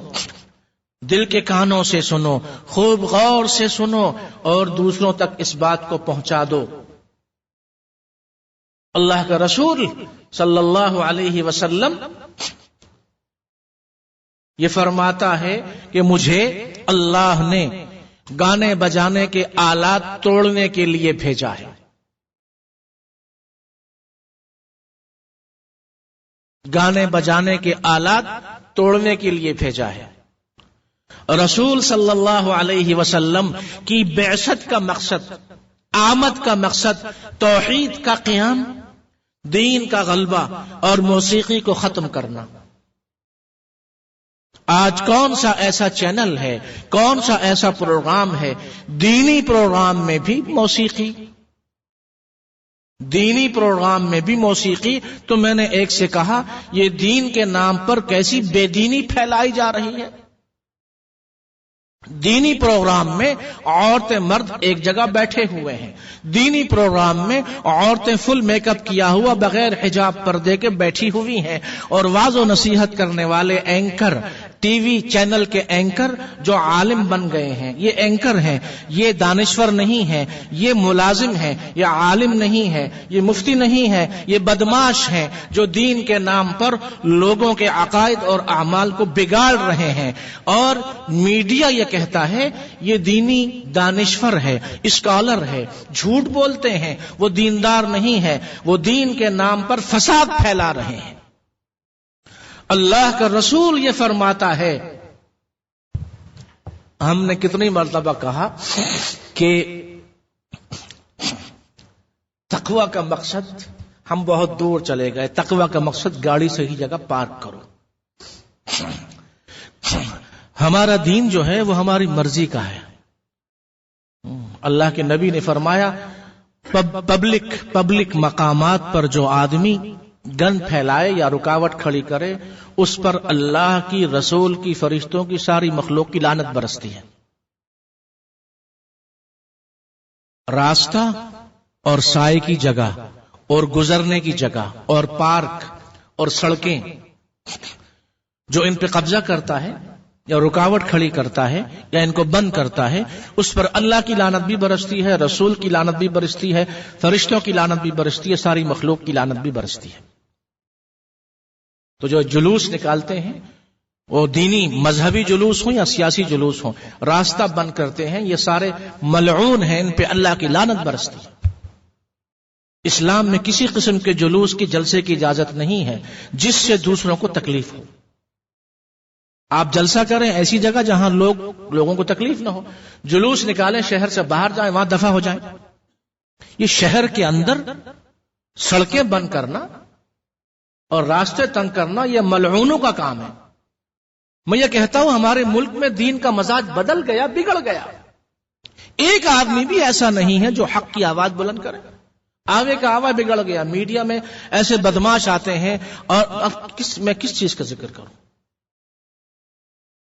Speaker 1: دل کے کانوں سے سنو، خوب غور سے سنو اور دوسروں تک اس بات کو پہنچا دو۔ اللہ کا رسول صلی اللہ علیہ وسلم یہ فرماتا ہے کہ مجھے اللہ نے گانے بجانے کے آلات توڑنے کے لیے بھیجا ہے۔ گانے بجانے کے آلات توڑنے کے لیے بھیجا ہے۔ رسول صلی اللہ علیہ وسلم کی بعثت کا مقصد، آمد کا مقصد توحید کا قیام، دین کا غلبہ اور موسیقی کو ختم کرنا۔ آج کون سا ایسا چینل ہے، کون سا ایسا پروگرام ہے، دینی پروگرام میں بھی موسیقی، دینی پروگرام میں بھی موسیقی؟ تو میں نے ایک سے کہا یہ دین کے نام پر کیسی بے دینی پھیلائی جا رہی ہے۔ دینی پروگرام میں عورتیں مرد ایک جگہ بیٹھے ہوئے ہیں، دینی پروگرام میں عورتیں فل میک اپ کیا ہوا بغیر حجاب پردے کے بیٹھی ہوئی ہیں، اور واعظ و نصیحت کرنے والے اینکر، ٹی وی چینل کے اینکر جو عالم بن گئے ہیں، یہ اینکر ہیں، یہ دانشور نہیں ہیں، یہ ملازم ہیں، یہ عالم نہیں ہے، یہ مفتی نہیں ہے، یہ بدماش ہیں جو دین کے نام پر لوگوں کے عقائد اور اعمال کو بگاڑ رہے ہیں، اور میڈیا یہ کہتا ہے یہ دینی دانشور ہے، اسکالر ہے، جھوٹ بولتے ہیں، وہ دیندار نہیں ہے، وہ دین کے نام پر فساد پھیلا رہے ہیں۔ اللہ کا رسول یہ فرماتا ہے، ہم نے کتنی مرتبہ کہا کہ تقوی کا مقصد، ہم بہت دور چلے گئے، تقوی کا مقصد گاڑی صحیح جگہ پارک کرو۔ ہمارا دین جو ہے وہ ہماری مرضی کا ہے۔ اللہ کے نبی نے فرمایا پبلک مقامات پر جو آدمی گند پھیلائے یا رکاوٹ کھڑی کرے اس پر اللہ کی، رسول کی، فرشتوں کی، ساری مخلوق کی لعنت برستی ہے۔ راستہ اور سائے کی جگہ اور گزرنے کی جگہ اور پارک اور سڑکیں جو ان پہ قبضہ کرتا ہے یا رکاوٹ کھڑی کرتا ہے یا ان کو بند کرتا ہے، اس پر اللہ کی لعنت بھی برستی ہے، رسول کی لعنت بھی برستی ہے، فرشتوں کی لعنت بھی برستی ہے، ساری مخلوق کی لعنت بھی برستی ہے۔ تو جو جلوس نکالتے ہیں، وہ دینی مذہبی جلوس ہوں یا سیاسی جلوس ہوں، راستہ بند کرتے ہیں، یہ سارے ملعون ہیں، ان پہ اللہ کی لعنت برستی ہے۔ اسلام میں کسی قسم کے جلوس کی، جلسے کی اجازت نہیں ہے جس سے دوسروں کو تکلیف ہو۔ آپ جلسہ کریں ایسی جگہ جہاں لوگوں کو تکلیف نہ ہو، جلوس نکالیں شہر سے باہر جائیں، وہاں دفع ہو جائیں۔ یہ شہر کے اندر سڑکیں بند کرنا اور راستے تنگ کرنا یہ ملعونوں کا کام ہے۔ میں یہ کہتا ہوں ہمارے ملک میں دین کا مزاج بدل گیا، بگڑ گیا۔ ایک آدمی بھی ایسا نہیں ہے جو حق کی آواز بلند کرے۔ آگے کا آواز بگڑ گیا، میڈیا میں ایسے بدماش آتے ہیں، اور میں کس چیز کا ذکر کروں؟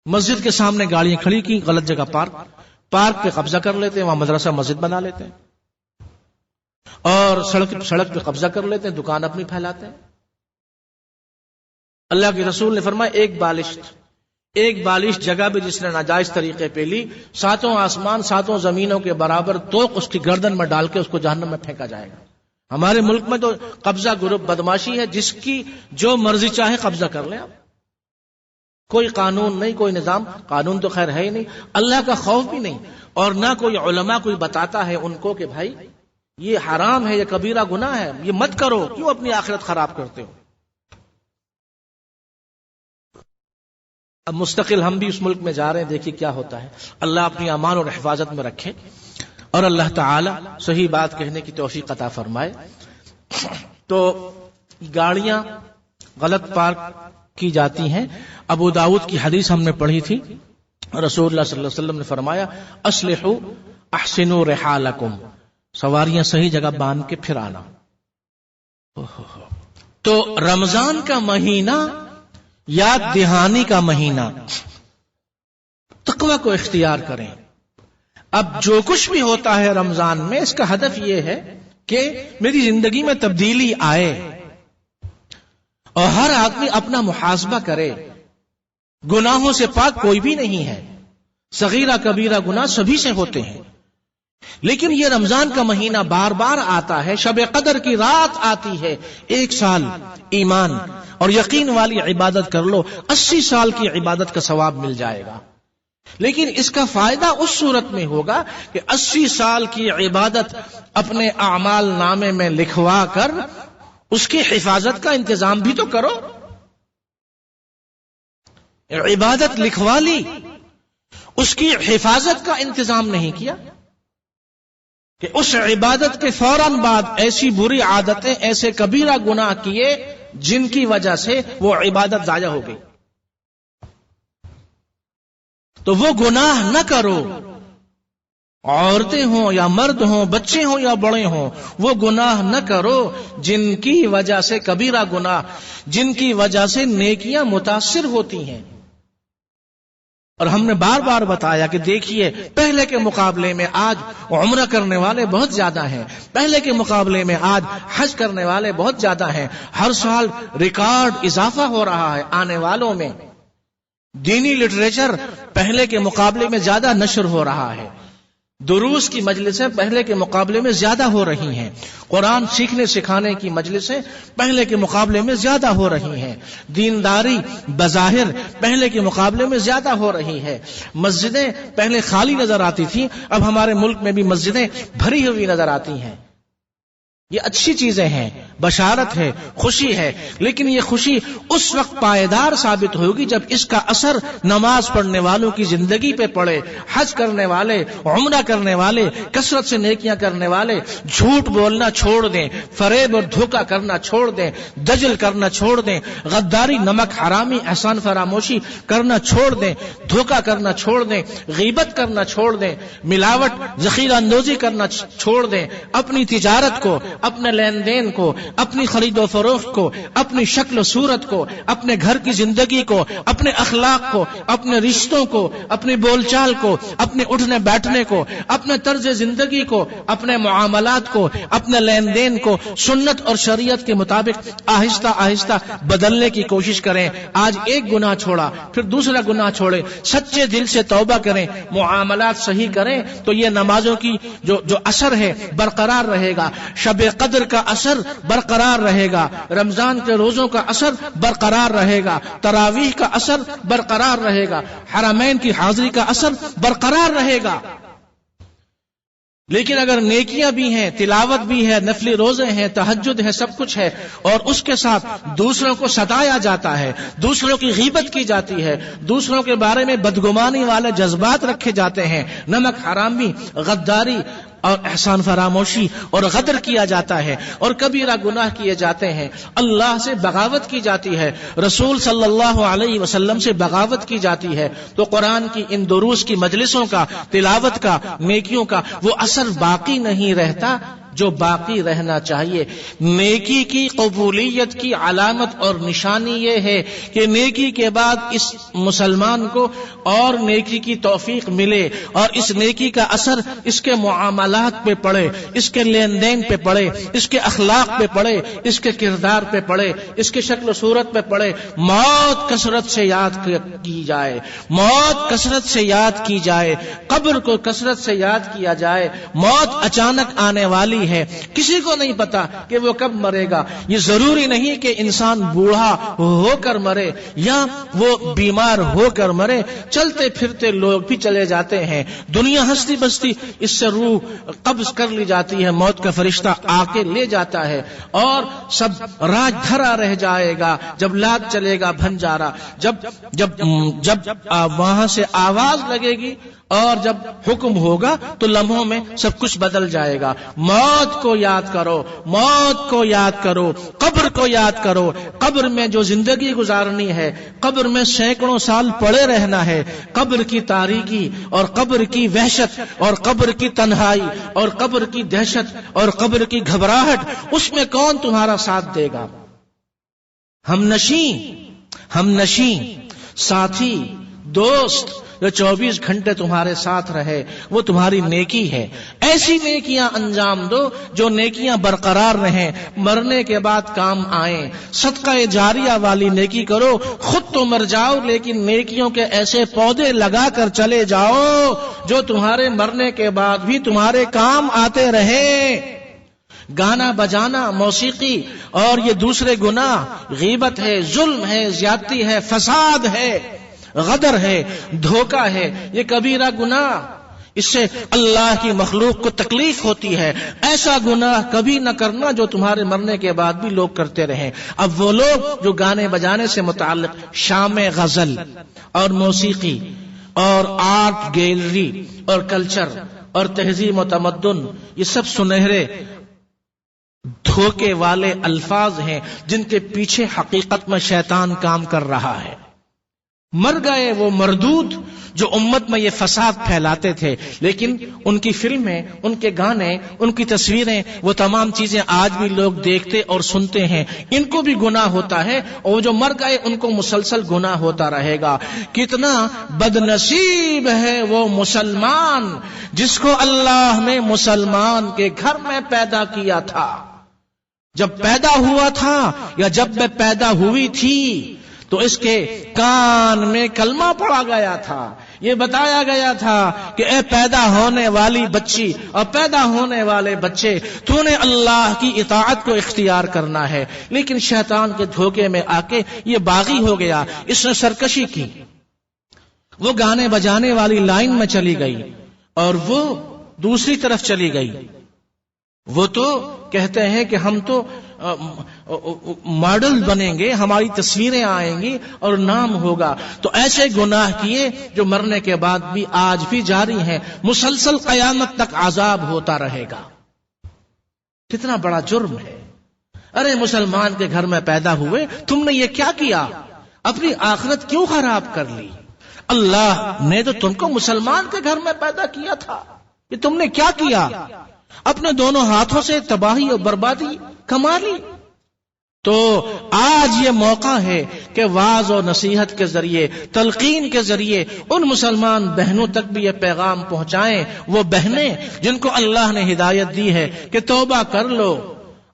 Speaker 1: مسجد کے سامنے گاڑیاں کھڑی کی، غلط جگہ پارک پہ قبضہ کر لیتے ہیں، وہاں مدرسہ مسجد بنا لیتے ہیں، اور سڑک پہ قبضہ کر لیتے ہیں، دکان اپنی پھیلاتے ہیں۔ اللہ کے رسول نے فرمایا ایک بالش جگہ بھی جس نے ناجائز طریقے پہ لی، 7 آسمان 7 زمینوں کے برابر توق اس کی گردن میں ڈال کے اس کو جہنم میں پھینکا جائے گا۔ ہمارے ملک میں تو قبضہ گروپ بدماشی ہے، جس کی جو مرضی چاہے قبضہ کر لیں۔ کوئی قانون نہیں، کوئی نظام، قانون تو خیر ہے ہی نہیں، اللہ کا خوف بھی نہیں، اور نہ کوئی علماء کوئی بتاتا ہے ان کو کہ بھائی یہ حرام ہے، یہ کبیرہ گناہ ہے، یہ مت کرو، کیوں اپنی آخرت خراب کرتے ہو؟ اب مستقل ہم بھی اس ملک میں جا رہے ہیں، دیکھیے کیا ہوتا ہے. اللہ اپنی امان اور حفاظت میں رکھے اور اللہ تعالی صحیح بات کہنے کی توفیق عطا فرمائے. تو گاڑیاں غلط پارک کی جاتی ہیں. ابو داؤد کی حدیث ہم نے پڑھی تھی، رسول اللہ صلی اللہ علیہ وسلم نے فرمایا اصلحوا احسنوا رحالکم، سواریاں صحیح جگہ باندھ کے پھر آنا. تو رمضان کا مہینہ یاد دہانی کا مہینہ، تقوی کو اختیار کریں. اب جو کچھ بھی ہوتا ہے رمضان میں، اس کا ہدف یہ ہے کہ میری زندگی میں تبدیلی آئے اور ہر آدمی اپنا محاسبہ کرے. گناہوں سے پاک کوئی بھی نہیں ہے، صغیرہ کبیرہ گناہ سبھی سے ہوتے ہیں، لیکن یہ رمضان کا مہینہ بار بار آتا ہے، شب قدر کی رات آتی ہے. 1 سال ایمان اور یقین والی عبادت کر لو، 80 سال کی عبادت کا ثواب مل جائے گا. لیکن اس کا فائدہ اس صورت میں ہوگا کہ 80 سال کی عبادت اپنے اعمال نامے میں لکھوا کر اس کی حفاظت کا انتظام بھی تو کرو. عبادت لکھوا لی، اس کی حفاظت کا انتظام نہیں کیا کہ اس عبادت کے فوراً بعد ایسی بری عادتیں، ایسے کبیرہ گناہ کیے جن کی وجہ سے وہ عبادت ضائع ہو گئی. تو وہ گناہ نہ کرو، عورتیں ہوں یا مرد ہوں، بچے ہوں یا بڑے ہوں، وہ گناہ نہ کرو جن کی وجہ سے کبیرہ گناہ، جن کی وجہ سے نیکیاں متاثر ہوتی ہیں. اور ہم نے بار بار بتایا کہ دیکھیے پہلے کے مقابلے میں آج عمرہ کرنے والے بہت زیادہ ہیں، پہلے کے مقابلے میں آج حج کرنے والے بہت زیادہ ہیں. ہر سال ریکارڈ اضافہ ہو رہا ہے آنے والوں میں. دینی لٹریچر پہلے کے مقابلے میں زیادہ نشر ہو رہا ہے، دروس کی مجلسیں پہلے کے مقابلے میں زیادہ ہو رہی ہیں، قرآن سیکھنے سکھانے کی مجلسیں پہلے کے مقابلے میں زیادہ ہو رہی ہیں، دینداری بظاہر پہلے کے مقابلے میں زیادہ ہو رہی ہے. مسجدیں پہلے خالی نظر آتی تھیں، اب ہمارے ملک میں بھی مسجدیں بھری ہوئی نظر آتی ہیں. یہ اچھی چیزیں ہیں، بشارت ہے، خوشی ہے، لیکن یہ خوشی اس وقت پائیدار ثابت ہوگی جب اس کا اثر نماز پڑھنے والوں کی زندگی پہ پڑے. حج کرنے والے، عمرہ کرنے والے، کثرت سے نیکیاں کرنے والے جھوٹ بولنا چھوڑ دیں، فریب اور دھوکہ کرنا چھوڑ دیں، دجل کرنا چھوڑ دیں، غداری، نمک حرامی، احسان فراموشی کرنا چھوڑ دیں، دھوکہ کرنا چھوڑ دیں، غیبت کرنا چھوڑ دیں، ملاوٹ ذخیرہ اندوزی کرنا چھوڑ دیں. اپنی تجارت کو، اپنے لین دین کو، اپنی خرید و فروخت کو، اپنی شکل و صورت کو، اپنے گھر کی زندگی کو، اپنے اخلاق کو، اپنے رشتوں کو، اپنی بول چال کو، اپنے اٹھنے بیٹھنے کو، اپنے طرز زندگی کو، اپنے معاملات کو، اپنے لین دین کو سنت اور شریعت کے مطابق آہستہ آہستہ بدلنے کی کوشش کریں. آج ایک گناہ چھوڑا پھر دوسرا گناہ چھوڑے، سچے دل سے توبہ کریں، معاملات صحیح کریں تو یہ نمازوں کی جو اثر ہے برقرار رہے گا، شب قدر کا اثر برقرار رہے گا، رمضان کے روزوں کا اثر برقرار رہے گا، تراویح کا اثر برقرار رہے گا، حرمین کی حاضری کا اثر برقرار رہے گا. لیکن اگر نیکیاں بھی ہیں، تلاوت بھی ہے، نفلی روزے ہیں، تہجد ہے، سب کچھ ہے، اور اس کے ساتھ دوسروں کو ستایا جاتا ہے، دوسروں کی غیبت کی جاتی ہے، دوسروں کے بارے میں بدگمانی والے جذبات رکھے جاتے ہیں، نمک حرامی، غداری اور احسان فراموشی اور غدر کیا جاتا ہے، اور کبیرہ گناہ کیے جاتے ہیں، اللہ سے بغاوت کی جاتی ہے، رسول صلی اللہ علیہ وسلم سے بغاوت کی جاتی ہے، تو قرآن کی ان دروس کی مجلسوں کا، تلاوت کا، نیکیوں کا وہ اثر باقی نہیں رہتا جو باقی رہنا چاہیے. نیکی کی قبولیت کی علامت اور نشانی یہ ہے کہ نیکی کے بعد اس مسلمان کو اور نیکی کی توفیق ملے اور اس نیکی کا اثر اس کے معاملات پہ پڑے، اس کے لین دین پہ پڑے، اس کے اخلاق پہ پڑے، اس کے کردار پہ پڑے، اس کے شکل و صورت پہ پڑے. موت کثرت سے یاد کی جائے، موت کثرت سے یاد کی جائے، قبر کو کثرت سے یاد کیا جائے. موت اچانک آنے والی جاری ہے، کسی کو نہیں پتا کہ وہ کب مرے گا۔ یہ ضروری نہیں کہ انسان بوڑھا ہو کر مرے یا وہ بیمار ہو کر مرے، چلتے پھرتے لوگ بھی چلے جاتے ہیں، دنیا ہستی بستی اس سے روح قبض کر لی جاتی ہے، موت کا فرشتہ آ کے لے جاتا ہے اور سب راج دھرا رہ جائے گا۔ جب لاد چلے گا بھنجارا، جب وہاں سے آواز لگے گی اور جب حکم ہوگا تو لمحوں میں سب کچھ بدل جائے گا۔ موت کو یاد کرو، موت کو یاد کرو، قبر کو یاد کرو۔ قبر میں جو زندگی گزارنی ہے، قبر میں سینکڑوں سال پڑے رہنا ہے، قبر کی تاریکی اور قبر کی وحشت اور قبر کی تنہائی اور قبر کی دہشت اور قبر کی گھبراہٹ، اس میں کون تمہارا ساتھ دے گا؟ ہم نشیں ساتھی دوست جو 24 گھنٹے تمہارے ساتھ رہے، وہ تمہاری نیکی ہے۔ ایسی نیکیاں انجام دو جو نیکیاں برقرار رہیں، مرنے کے بعد کام آئیں۔ صدقہ جاریہ والی نیکی کرو، خود تو مر جاؤ لیکن نیکیوں کے ایسے پودے لگا کر چلے جاؤ جو تمہارے مرنے کے بعد بھی تمہارے کام آتے رہیں۔ گانا بجانا، موسیقی اور یہ دوسرے گناہ، غیبت ہے، ظلم ہے، زیادتی ہے، فساد ہے، غدر ہے، دھوکہ ہے، یہ کبیرہ گناہ، اس سے اللہ کی مخلوق کو تکلیف ہوتی ہے۔ ایسا گناہ کبھی نہ کرنا جو تمہارے مرنے کے بعد بھی لوگ کرتے رہیں۔ اب وہ لوگ جو گانے بجانے سے متعلق شام غزل اور موسیقی اور آرٹ گیلری اور کلچر اور تہذیب و تمدن، یہ سب سنہرے دھوکے والے الفاظ ہیں جن کے پیچھے حقیقت میں شیطان کام کر رہا ہے۔ مر گئے وہ مردود جو امت میں یہ فساد پھیلاتے تھے، لیکن ان کی فلمیں، ان کے گانے، ان کی تصویریں، وہ تمام چیزیں آج بھی لوگ دیکھتے اور سنتے ہیں۔ ان کو بھی گناہ ہوتا ہے اور جو مر گئے ان کو مسلسل گناہ ہوتا رہے گا۔ کتنا بد نصیب ہے وہ مسلمان جس کو اللہ نے مسلمان کے گھر میں پیدا کیا تھا۔ جب پیدا ہوا تھا یا جب میں پیدا ہوئی تھی تو اس کے کان میں کلمہ پڑا گیا تھا، یہ بتایا گیا تھا کہ اے پیدا ہونے والی بچی اور پیدا ہونے والے بچے، تو نے اللہ کی اطاعت کو اختیار کرنا ہے۔ لیکن شیطان کے دھوکے میں آ کے یہ باغی ہو گیا، اس نے سرکشی کی، وہ گانے بجانے والی لائن میں چلی گئی اور وہ دوسری طرف چلی گئی۔ وہ تو کہتے ہیں کہ ہم تو ماڈل بنیں گے، ہماری تصویریں آئیں گی اور نام ہوگا۔ تو ایسے گناہ کیے جو مرنے کے بعد بھی آج بھی جاری ہیں، مسلسل قیامت تک عذاب ہوتا رہے گا۔ کتنا بڑا جرم ہے۔ ارے مسلمان کے گھر میں پیدا ہوئے، تم نے یہ کیا کیا؟ اپنی آخرت کیوں خراب کر لی؟ اللہ نے تو تم کو مسلمان کے گھر میں پیدا کیا تھا، یہ تم نے کیا کیا؟ اپنے دونوں ہاتھوں سے تباہی اور بربادی کما لی۔ تو آج یہ موقع ہے کہ واعظ و نصیحت کے ذریعے، تلقین کے ذریعے ان مسلمان بہنوں تک بھی یہ پیغام پہنچائیں، وہ بہنیں جن کو اللہ نے ہدایت دی ہے کہ توبہ کر لو،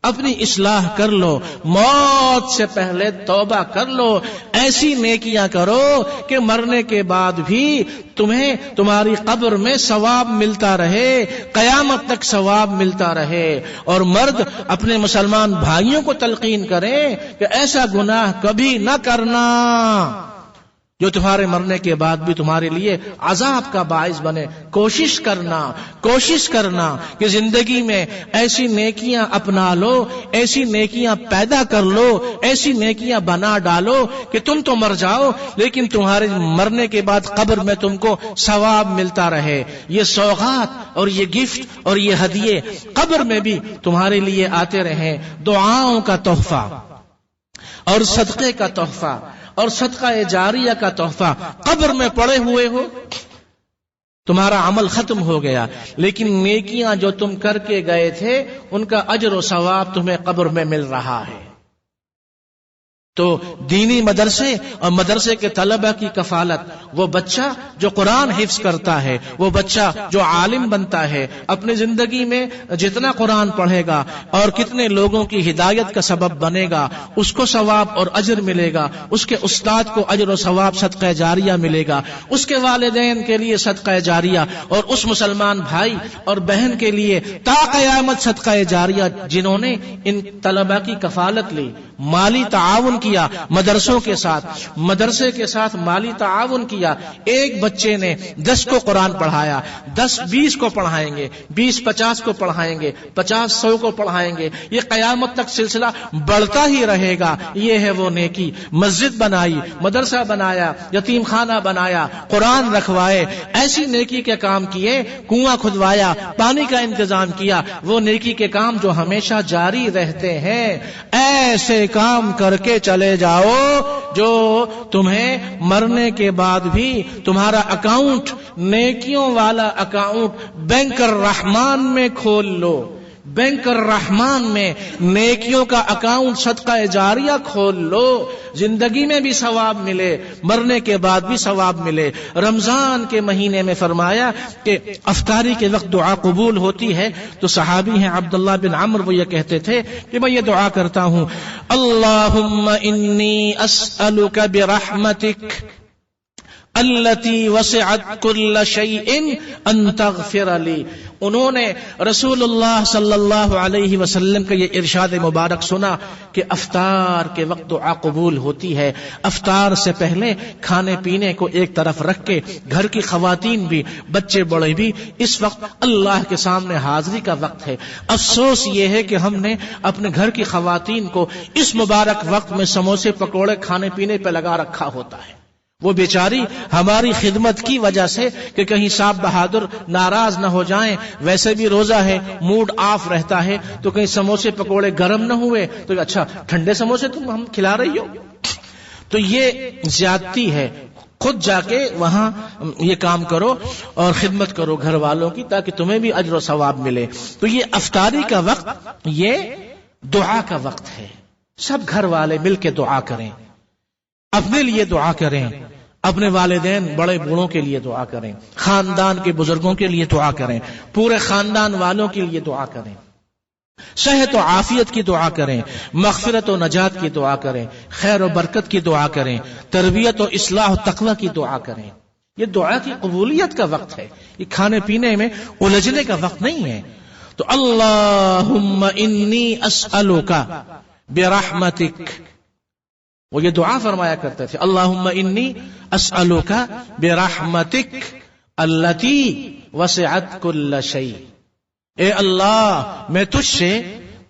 Speaker 1: اپنی اصلاح کر لو، موت سے پہلے توبہ کر لو، ایسی نیکیاں کرو کہ مرنے کے بعد بھی تمہیں تمہاری قبر میں ثواب ملتا رہے، قیامت تک ثواب ملتا رہے۔ اور مرد اپنے مسلمان بھائیوں کو تلقین کریں کہ ایسا گناہ کبھی نہ کرنا جو تمہارے مرنے کے بعد بھی تمہارے لیے عذاب کا باعث بنے۔ کوشش کرنا کہ زندگی میں ایسی نیکیاں اپنا لو، ایسی نیکیاں پیدا کر لو، ایسی نیکیاں بنا ڈالو کہ تم تو مر جاؤ لیکن تمہارے مرنے کے بعد قبر میں تم کو ثواب ملتا رہے۔ یہ سوغات اور یہ گفٹ اور یہ ہدیے قبر میں بھی تمہارے لیے آتے رہیں۔ دعاؤں کا تحفہ اور صدقے کا تحفہ اور صدقہ جاریہ کا تحفہ قبر میں پڑے ہوئے ہو، تمہارا عمل ختم ہو گیا، لیکن نیکیاں جو تم کر کے گئے تھے ان کا اجر و ثواب تمہیں قبر میں مل رہا ہے۔ تو دینی مدرسے اور مدرسے کے طلبہ کی کفالت، وہ بچہ جو قرآن حفظ کرتا ہے، وہ بچہ جو عالم بنتا ہے، اپنی زندگی میں جتنا قرآن پڑھے گا اور کتنے لوگوں کی ہدایت کا سبب بنے گا، اس کو ثواب اور اجر ملے گا، اس کے استاد کو اجر و ثواب صدقہ جاریہ ملے گا، اس کے والدین کے لیے صدقہ جاریہ، اور اس مسلمان بھائی اور بہن کے لیے تا قیامت صدقہ جاریہ جنہوں نے ان طلبہ کی کفالت لی، مالی تعاون کیا مدرسوں کے ساتھ، مدرسے کے ساتھ مالی تعاون کیا. ایک بچے نے 10 کو قرآن پڑھایا، 10 20 کو پڑھائیں گے، 20 50 کو پڑھائیں گے، 50 100 کو پڑھائیں گے، یہ قیامت تک سلسلہ بڑھتا ہی رہے گا. یہ ہے وہ نیکی. مسجد بنائی، مدرسہ بنایا، یتیم خانہ بنایا، قرآن رکھوائے، ایسی نیکی کے کام کیے، کنواں کھدوایا، پانی کا انتظام کیا، وہ نیکی کے کام جو ہمیشہ جاری رہتے ہیں. ایسے کام کر کے چلے جاؤ جو تمہیں مرنے کے بعد بھی تمہارا اکاؤنٹ، نیکیوں والا اکاؤنٹ بینک الرحمان میں کھول لو. بینک الرحمان میں نیکیوں کا اکاؤنٹ صدقہ جاریہ کھول لو، زندگی میں بھی ثواب ملے، مرنے کے بعد بھی ثواب ملے. رمضان کے مہینے میں فرمایا کہ افطاری کے وقت دعا قبول ہوتی ہے، تو صحابی ہیں عبداللہ بن عمرو، وہ یہ کہتے تھے کہ میں یہ دعا کرتا ہوں، اللہم انی اسألک برحمتک التی وسعت کل شیء ان تغفر لی. انہوں نے رسول اللہ صلی اللہ علیہ وسلم کا یہ ارشاد مبارک سنا کہ افطار کے وقت دعا قبول ہوتی ہے. افطار سے پہلے کھانے پینے کو ایک طرف رکھ کے گھر کی خواتین بھی، بچے بڑے بھی، اس وقت اللہ کے سامنے حاضری کا وقت ہے. افسوس یہ ہے کہ ہم نے اپنے گھر کی خواتین کو اس مبارک وقت میں سموسے پکوڑے کھانے پینے پہ لگا رکھا ہوتا ہے. وہ بیچاری ہماری خدمت کی وجہ سے کہ کہیں صاحب بہادر ناراض نہ ہو جائیں، ویسے بھی روزہ ہے، موڈ آف رہتا ہے، تو کہیں سموسے پکوڑے گرم نہ ہوئے تو اچھا ٹھنڈے سموسے تم ہم کھلا رہی ہو. تو یہ زیادتی ہے. خود جا کے وہاں یہ کام کرو اور خدمت کرو گھر والوں کی، تاکہ تمہیں بھی اجر و ثواب ملے. تو یہ افطاری کا وقت یہ دعا کا وقت ہے. سب گھر والے مل کے دعا کریں، اپنے لیے دعا کریں، اپنے والدین بڑے بوڑھوں کے لیے دعا کریں، خاندان کے بزرگوں کے لیے دعا کریں، پورے خاندان والوں کے لیے دعا کریں، صحت و عافیت کی دعا کریں، مغفرت و نجات کی دعا کریں، خیر و برکت کی دعا کریں، تربیت و اصلاح و تقوی کی دعا کریں. یہ دعا کی قبولیت کا وقت ہے، یہ کھانے پینے میں الجھنے کا وقت نہیں ہے. تو اللہم انی اسألک برحمتک، وہ یہ دعا فرمایا کرتے تھے، اللہم انی اسألک برحمتک التی وسعت کل شیء. اے اللہ میں تجھ سے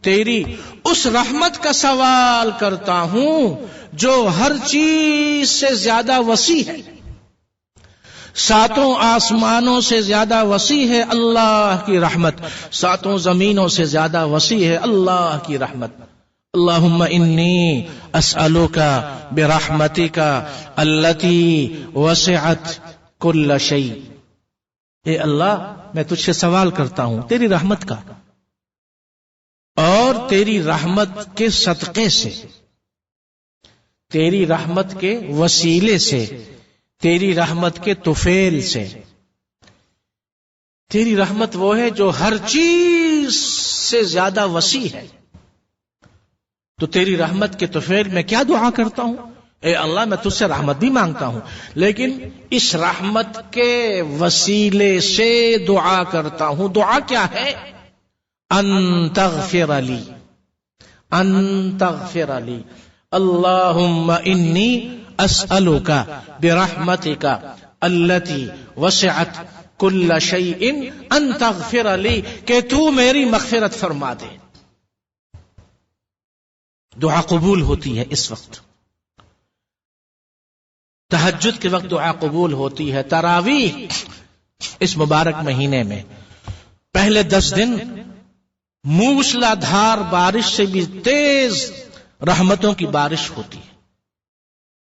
Speaker 1: تیری اس رحمت کا سوال کرتا ہوں جو ہر چیز سے زیادہ وسیع ہے، ساتوں آسمانوں سے زیادہ وسیع ہے اللہ کی رحمت، ساتوں زمینوں سے زیادہ وسیع ہے اللہ کی رحمت. اللہم انی اسألک برحمتک التی وسعت کل شیء. اے اللہ میں تجھ سے سوال کرتا ہوں تیری رحمت کا، اور تیری رحمت کے صدقے سے، تیری رحمت کے وسیلے سے، تیری رحمت کے طفیل سے. تیری رحمت وہ ہے جو ہر چیز سے زیادہ وسیع ہے. تو تیری رحمت کے طفیل میں کیا دعا کرتا ہوں، اے اللہ میں تجھ سے رحمت بھی مانگتا ہوں، لیکن اس رحمت کے وسیلے سے دعا کرتا ہوں. دعا کیا ہے؟ ان تغفر لی، ان تغفر لی. اللہم انی اسألک برحمتک التی وسعت کل شیء ان تغفر لی، کہ تو میری مغفرت فرما دے. دعا قبول ہوتی ہے اس وقت. تہجد کے وقت دعا قبول ہوتی ہے. تراویح اس مبارک مہینے میں پہلے 10 دن موسلا دھار بارش سے بھی تیز رحمتوں کی بارش ہوتی ہے.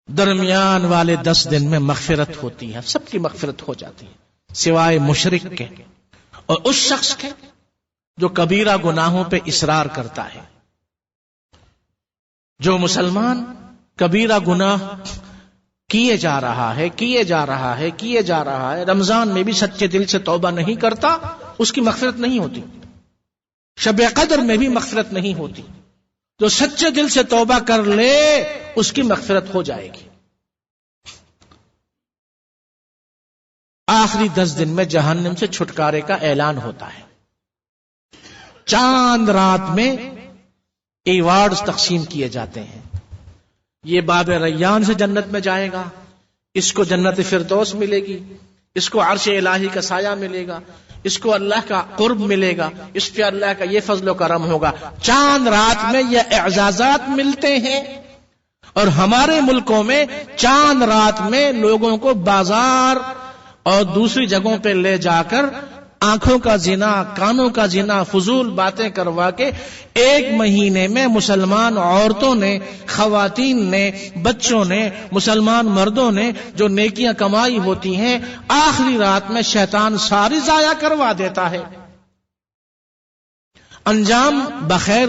Speaker 1: درمیان والے 10 دن میں مغفرت ہوتی ہے، سب کی مغفرت ہو جاتی ہے سوائے مشرک کے اور اس شخص کے جو کبیرہ گناہوں پہ اصرار کرتا ہے. جو مسلمان کبیرہ گناہ کیے جا رہا ہے، رمضان میں بھی سچے دل سے توبہ نہیں کرتا، اس کی مغفرت نہیں ہوتی، شب قدر میں بھی مغفرت نہیں ہوتی. جو سچے دل سے توبہ کر لے اس کی مغفرت ہو جائے گی. آخری 10 دن میں جہنم سے چھٹکارے کا اعلان ہوتا ہے. چاند رات میں ایوارڈز تقسیم کیے جاتے ہیں. یہ باب ریان سے جنت میں جائے گا، اس کو جنت فردوس ملے گی، اس کو عرش الہی کا سایہ ملے گا، اس کو اللہ کا قرب ملے گا، اس پہ اللہ کا یہ فضل و کرم ہوگا. چاند رات میں یہ اعزازات ملتے ہیں. اور ہمارے ملکوں میں چاند رات میں لوگوں کو بازار اور دوسری جگہوں پہ لے جا کر آنکھوں کا زنا، کانوں کا زنا، فضول باتیں کروا کے 1 مہینے میں مسلمان عورتوں نے، خواتین نے، بچوں نے، مسلمان مردوں نے جو نیکیاں کمائی ہوتی ہیں آخری رات میں شیطان ساری ضائع کروا دیتا ہے. انجام بخیر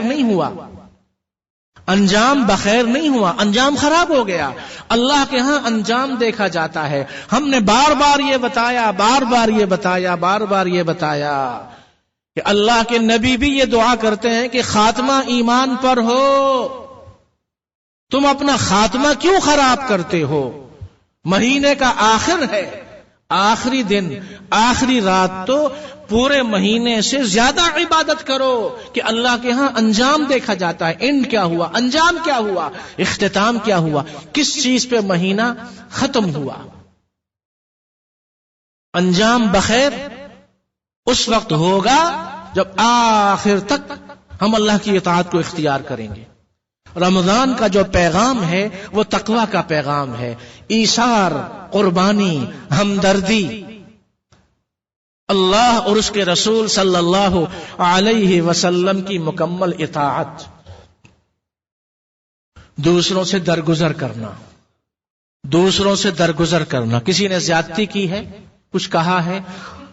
Speaker 1: نہیں ہوا، انجام خراب ہو گیا. اللہ کے ہاں انجام دیکھا جاتا ہے. ہم نے بار بار یہ بتایا کہ اللہ کے نبی بھی یہ دعا کرتے ہیں کہ خاتمہ ایمان پر ہو. تم اپنا خاتمہ کیوں خراب کرتے ہو؟ مہینے کا آخر ہے، آخری دن، آخری رات، تو پورے مہینے سے زیادہ عبادت کرو کہ اللہ کے ہاں انجام دیکھا جاتا ہے. اینڈ کیا ہوا، انجام کیا ہوا، اختتام کیا ہوا، کس چیز پہ مہینہ ختم ہوا. انجام بخیر اس وقت ہوگا جب آخر تک ہم اللہ کی اطاعت کو اختیار کریں گے. رمضان کا جو پیغام ہے وہ تقوی کا پیغام ہے، ایثار، قربانی، ہمدردی، اللہ اور اس کے رسول صلی اللہ علیہ وسلم کی مکمل اطاعت، دوسروں سے درگزر کرنا. کسی نے زیادتی کی ہے، کچھ کہا ہے،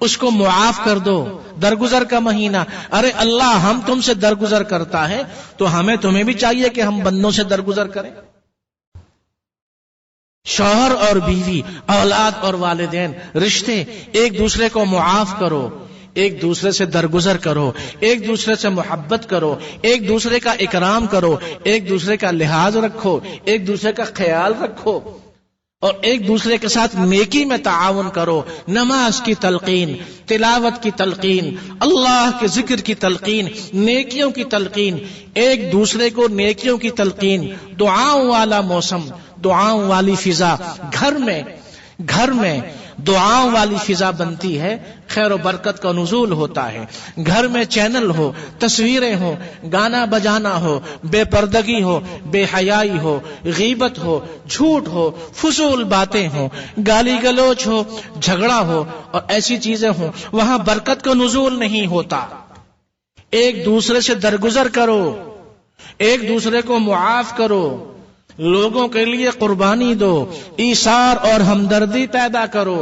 Speaker 1: اس کو معاف کر دو. درگزر کا مہینہ، ارے اللہ ہم تم سے درگزر کرتا ہے تو ہمیں تمہیں بھی چاہیے کہ ہم بندوں سے درگزر کریں. شوہر اور بیوی، اولاد اور والدین، رشتے، ایک دوسرے کو معاف کرو، ایک دوسرے سے درگزر کرو، ایک دوسرے سے محبت کرو، ایک دوسرے کا اکرام کرو، ایک دوسرے کا لحاظ رکھو، ایک دوسرے کا خیال رکھو، اور ایک دوسرے کے ساتھ نیکی میں تعاون کرو. نماز کی تلقین، تلاوت کی تلقین، اللہ کے ذکر کی تلقین، نیکیوں کی تلقین، ایک دوسرے کو نیکیوں کی تلقین، دعاؤں والا موسم، دعاؤں والی فضا. گھر میں دعاؤں والی فضا بنتی ہے، خیر و برکت کا نزول ہوتا ہے. گھر میں چینل ہو، تصویریں ہو، گانا بجانا ہو، بے پردگی ہو، بے حیائی ہو، غیبت ہو، جھوٹ ہو، فضول باتیں ہوں، گالی گلوچ ہو، جھگڑا ہو اور ایسی چیزیں ہوں، وہاں برکت کا نزول نہیں ہوتا. ایک دوسرے سے درگزر کرو، ایک دوسرے کو معاف کرو، لوگوں کے لیے قربانی دو، ایثار اور ہمدردی پیدا کرو،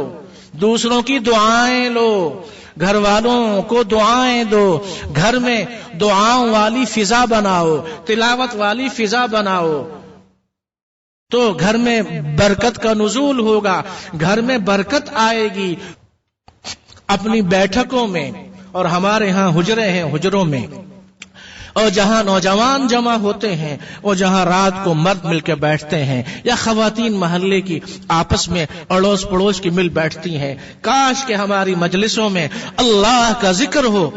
Speaker 1: دوسروں کی دعائیں لو، گھر والوں کو دعائیں دو. گھر میں دعاؤں والی فضا بناؤ، تلاوت والی فضا بناؤ، تو گھر میں برکت کا نزول ہوگا، گھر میں برکت آئے گی. اپنی بیٹھکوں میں، اور ہمارے ہاں حجرے ہیں، حجروں میں، اور جہاں نوجوان جمع ہوتے ہیں، اور جہاں رات کو مرد مل کے بیٹھتے ہیں، یا خواتین محلے کی آپس میں اڑوس پڑوس کی مل بیٹھتی ہیں، کاش کہ ہماری مجلسوں میں اللہ کا ذکر ہو،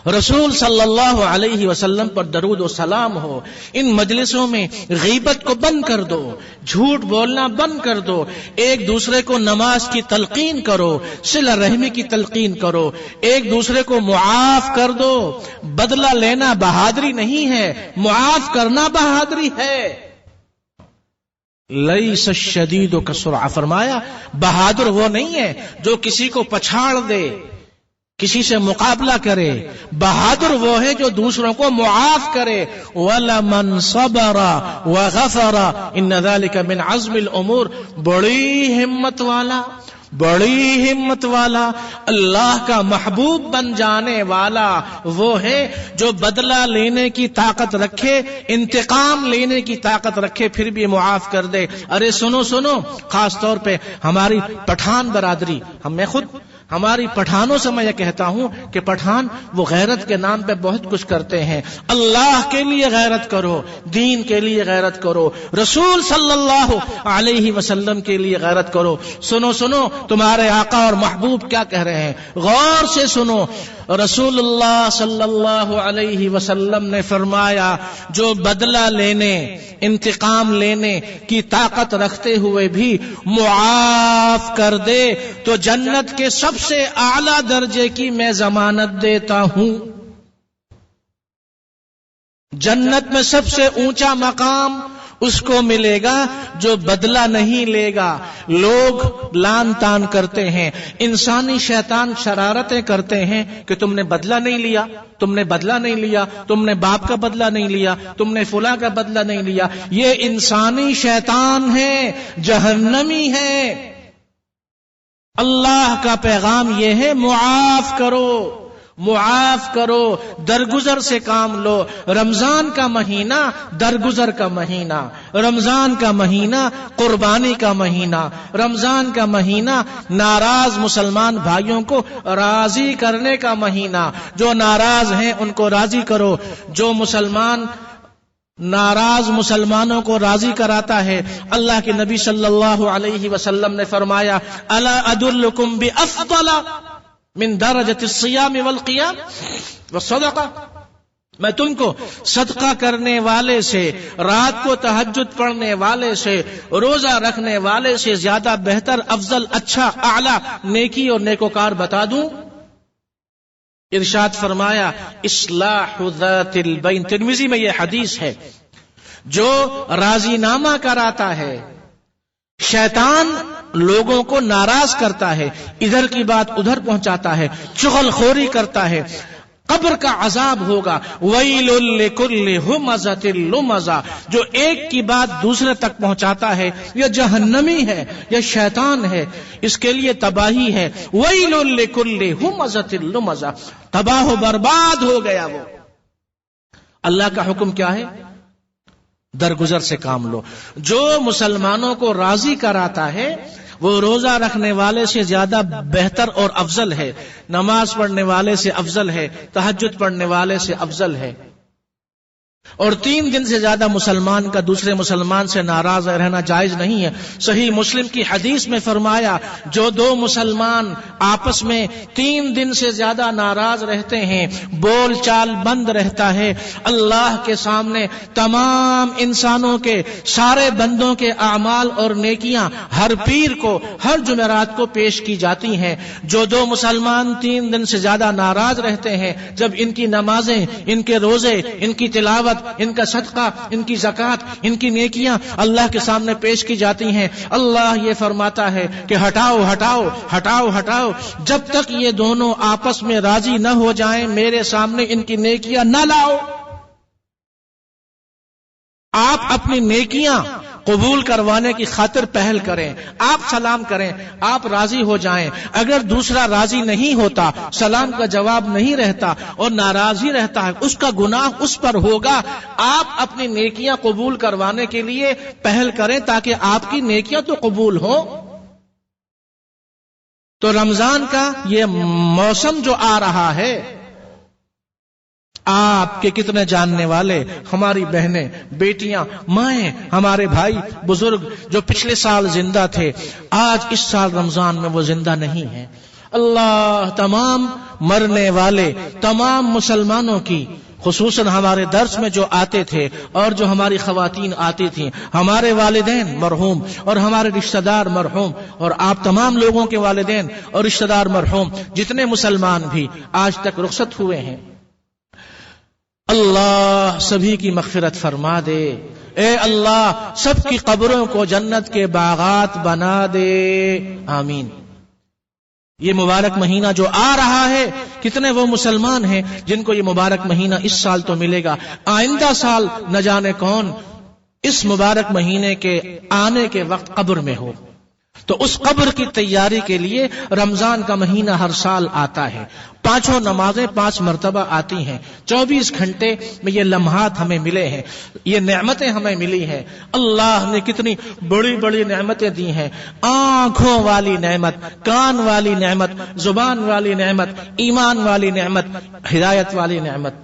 Speaker 1: رسول صلی اللہ علیہ وسلم پر درود و سلام ہو. ان مجلسوں میں غیبت کو بند کر دو، جھوٹ بولنا بند کر دو، ایک دوسرے کو نماز کی تلقین کرو، صلہ رحمی کی تلقین کرو، ایک دوسرے کو معاف کر دو. بدلہ لینا بہادری نہیں ہے، معاف کرنا بہادری ہے. لیس الشدید کسرعہ، فرمایا بہادر وہ نہیں ہے جو کسی کو پچھاڑ دے، کسی سے مقابلہ کرے. بہادر وہ ہے جو دوسروں کو معاف کرے. وَلَمَنْ صَبَرَ وَغَفَرَ إِنَّ ذَلِكَ مِنْ عَزْمِ الْأُمُورِ، بڑی ہمت والا، بڑی ہمت والا، اللہ کا محبوب بن جانے والا وہ ہے جو بدلہ لینے کی طاقت رکھے، انتقام لینے کی طاقت رکھے، پھر بھی معاف کر دے۔ ارے سنو سنو، خاص طور پہ ہماری پٹھان برادری، میں خود ہماری پٹھانوں سے میں یہ کہتا ہوں کہ پٹھان وہ غیرت کے نام پہ بہت کچھ کرتے ہیں۔ اللہ کے لیے غیرت کرو، دین کے لیے غیرت کرو، رسول صلی اللہ علیہ وسلم کے لیے غیرت کرو۔ سنو سنو، تمہارے آقا اور محبوب کیا کہہ رہے ہیں، غور سے سنو۔ رسول اللہ صلی اللہ علیہ وسلم نے فرمایا جو بدلہ لینے، انتقام لینے کی طاقت رکھتے ہوئے بھی معاف کر دے تو جنت کے سب سے اعلی درجے کی میں ضمانت دیتا ہوں۔ جنت میں سب سے اونچا مقام اس کو ملے گا جو بدلہ نہیں لے گا۔ لوگ لان تان کرتے ہیں، انسانی شیطان شرارتیں کرتے ہیں کہ تم نے بدلہ نہیں لیا، تم نے بدلہ نہیں لیا، تم نے باپ کا بدلہ نہیں لیا، تم نے فلاں کا بدلہ نہیں لیا۔ یہ انسانی شیطان ہے، جہنمی ہے۔ اللہ کا پیغام یہ ہے معاف کرو، معاف کرو، درگزر سے کام لو۔ رمضان کا مہینہ درگزر کا مہینہ، رمضان کا مہینہ قربانی کا مہینہ، رمضان کا مہینہ ناراض مسلمان بھائیوں کو راضی کرنے کا مہینہ۔ جو ناراض ہیں ان کو راضی کرو، جو مسلمان ناراض مسلمانوں کو راضی کراتا ہے۔ اللہ کے نبی صلی اللہ علیہ وسلم نے فرمایا الا ادلکم بافضل من درجۃ الصیام والقیام والصدقہ، میں تم کو صدقہ کرنے والے سے، رات کو تہجد پڑھنے والے سے، روزہ رکھنے والے سے زیادہ بہتر، افضل، اچھا، اعلی نیکی اور نیکوکار بتا دوں؟ ارشاد فرمایا اصلاح ذات البین، ترمذی میں یہ حدیث ہے۔ جو راضی نامہ کراتا ہے، شیطان لوگوں کو ناراض کرتا ہے، ادھر کی بات ادھر پہنچاتا ہے، چغل خوری کرتا ہے، قبر کا عذاب ہوگا۔ ویل لکل ہمزۃ لمزہ، جو ایک کی بات دوسرے تک پہنچاتا ہے یہ جہنمی ہے، یہ شیطان ہے، اس کے لیے تباہی ہے۔ ویل لکل ہمزۃ لمزہ، تباہ و برباد ہو گیا وہ۔ اللہ کا حکم کیا ہے؟ درگزر سے کام لو۔ جو مسلمانوں کو راضی کراتا ہے وہ روزہ رکھنے والے سے زیادہ بہتر اور افضل ہے، نماز پڑھنے والے سے افضل ہے، تہجد پڑھنے والے سے افضل ہے، اور 3 دن سے زیادہ مسلمان کا دوسرے مسلمان سے ناراض رہنا جائز نہیں ہے۔ صحیح مسلم کی حدیث میں فرمایا جو 2 مسلمان آپس میں 3 دن سے زیادہ ناراض رہتے ہیں، بول چال بند رہتا ہے، اللہ کے سامنے تمام انسانوں کے، سارے بندوں کے اعمال اور نیکیاں ہر پیر کو، ہر جمعرات کو پیش کی جاتی ہیں۔ جو 2 مسلمان 3 دن سے زیادہ ناراض رہتے ہیں، جب ان کی نمازیں، ان کے روزے، ان کی تلاوت، ان کا صدقہ، ان کی زکوٰۃ، ان کی نیکیاں اللہ کے سامنے پیش کی جاتی ہیں، اللہ یہ فرماتا ہے کہ ہٹاؤ ہٹاؤ ہٹاؤ ہٹاؤ، جب تک یہ دونوں آپس میں راضی نہ ہو جائیں میرے سامنے ان کی نیکیاں نہ لاؤ۔ آپ اپنی نیکیاں قبول کروانے کی خاطر پہل کریں، آپ سلام کریں، آپ راضی ہو جائیں۔ اگر دوسرا راضی نہیں ہوتا، سلام کا جواب نہیں رہتا اور ناراض ہی رہتا ہے، اس کا گناہ اس پر ہوگا۔ آپ اپنی نیکیاں قبول کروانے کے لیے پہل کریں تاکہ آپ کی نیکیاں تو قبول ہوں۔ تو رمضان کا یہ موسم جو آ رہا ہے، آپ کے کتنے جاننے والے، ہماری بہنیں، بیٹیاں، مائیں، ہمارے بھائی بزرگ جو پچھلے سال زندہ تھے، آج اس سال رمضان میں وہ زندہ نہیں ہیں۔ اللہ تمام مرنے والے تمام مسلمانوں کی، خصوصاً ہمارے درس میں جو آتے تھے اور جو ہماری خواتین آتی تھیں، ہمارے والدین مرحوم اور ہمارے رشتہ دار مرحوم، اور آپ تمام لوگوں کے والدین اور رشتہ دار مرحوم، جتنے مسلمان بھی آج تک رخصت ہوئے ہیں، اللہ سبھی کی مغفرت فرما دے۔ اے اللہ سب کی قبروں کو جنت کے باغات بنا دے، آمین۔ یہ مبارک مہینہ جو آ رہا ہے، کتنے وہ مسلمان ہیں جن کو یہ مبارک مہینہ اس سال تو ملے گا، آئندہ سال نہ جانے کون اس مبارک مہینے کے آنے کے وقت قبر میں ہو۔ تو اس قبر کی تیاری کے لیے رمضان کا مہینہ ہر سال آتا ہے. 5 نمازیں 5 مرتبہ آتی ہیں. 24 گھنٹے میں یہ لمحات ہمیں ملے ہیں, یہ نعمتیں ہمیں ملی ہیں. اللہ نے کتنی بڑی بڑی نعمتیں دی ہیں. آنکھوں والی نعمت, کان والی نعمت, زبان والی نعمت, ایمان والی نعمت, ہدایت والی نعمت,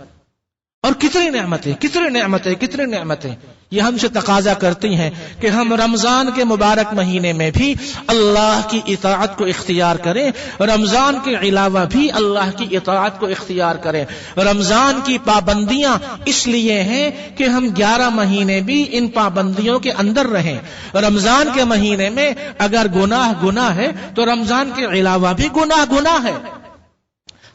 Speaker 1: اور کتنی نعمتیں کتنی نعمتیں کتنی نعمتیں. یہ ہم سے تقاضا کرتی ہیں کہ ہم رمضان کے مبارک مہینے میں بھی اللہ کی اطاعت کو اختیار کریں, رمضان کے علاوہ بھی اللہ کی اطاعت کو اختیار کریں. رمضان کی پابندیاں اس لیے ہیں کہ ہم 11 مہینے بھی ان پابندیوں کے اندر رہیں. رمضان کے مہینے میں اگر گناہ ہے تو رمضان کے علاوہ بھی گناہ ہے.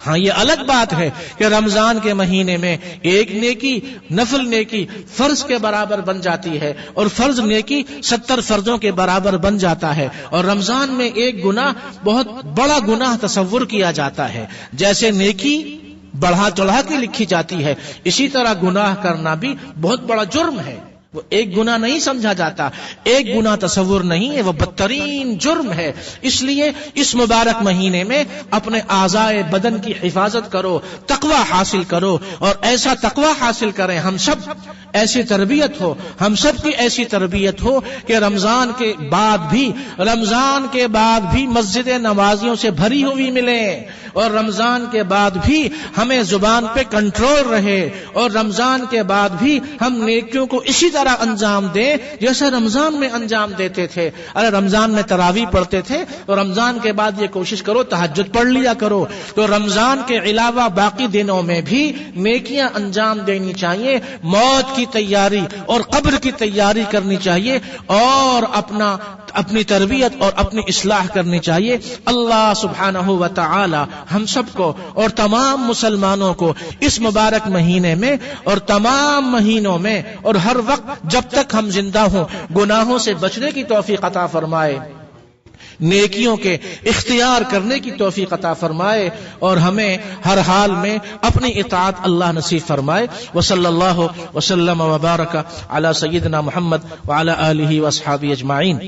Speaker 1: ہاں یہ الگ بات ہے کہ رمضان کے مہینے میں ایک نیکی, نفل نیکی فرض کے برابر بن جاتی ہے اور فرض نیکی 70 فرضوں کے برابر بن جاتا ہے, اور رمضان میں ایک گناہ بہت بڑا گناہ تصور کیا جاتا ہے. جیسے نیکی بڑھا چڑھا کے لکھی جاتی ہے, اسی طرح گناہ کرنا بھی بہت بڑا جرم ہے. وہ ایک گناہ نہیں سمجھا جاتا, ایک گناہ تصور نہیں ہے, وہ بدترین جرم ہے. اس لیے اس مبارک مہینے میں اپنے اعضائے بدن کی حفاظت کرو, تقوی حاصل کرو, اور ایسا تقوی حاصل کریں ہم سب, ایسی تربیت ہو, ہم سب کی ایسی تربیت ہو کہ رمضان کے بعد بھی مسجد نمازیوں سے بھری ہوئی ملے, اور رمضان کے بعد بھی ہمیں زبان پہ کنٹرول رہے, اور رمضان کے بعد بھی ہم نیکیوں کو اسی طرح انجام دیں جیسے رمضان میں انجام دیتے تھے. ارے رمضان میں تراویح پڑھتے تھے تو رمضان کے بعد یہ کوشش کرو تہجد پڑھ لیا کرو. تو رمضان کے علاوہ باقی دنوں میں بھی نیکیاں انجام دینی چاہیے, موت کی تیاری اور قبر کی تیاری کرنی چاہیے, اور اپنی تربیت اور اپنی اصلاح کرنی چاہیے. اللہ سبحانہ و تعالی ہم سب کو اور تمام مسلمانوں کو اس مبارک مہینے میں اور تمام مہینوں میں اور ہر وقت جب تک ہم زندہ ہوں گناہوں سے بچنے کی توفیق عطا فرمائے, نیکیوں کے اختیار کرنے کی توفیق عطا فرمائے, اور ہمیں ہر حال میں اپنی اطاعت اللہ نصیب فرمائے. وصلی اللہ وسلم وبارک علی سیدنا محمد وعلی آلہ واصحابہ اجمعین.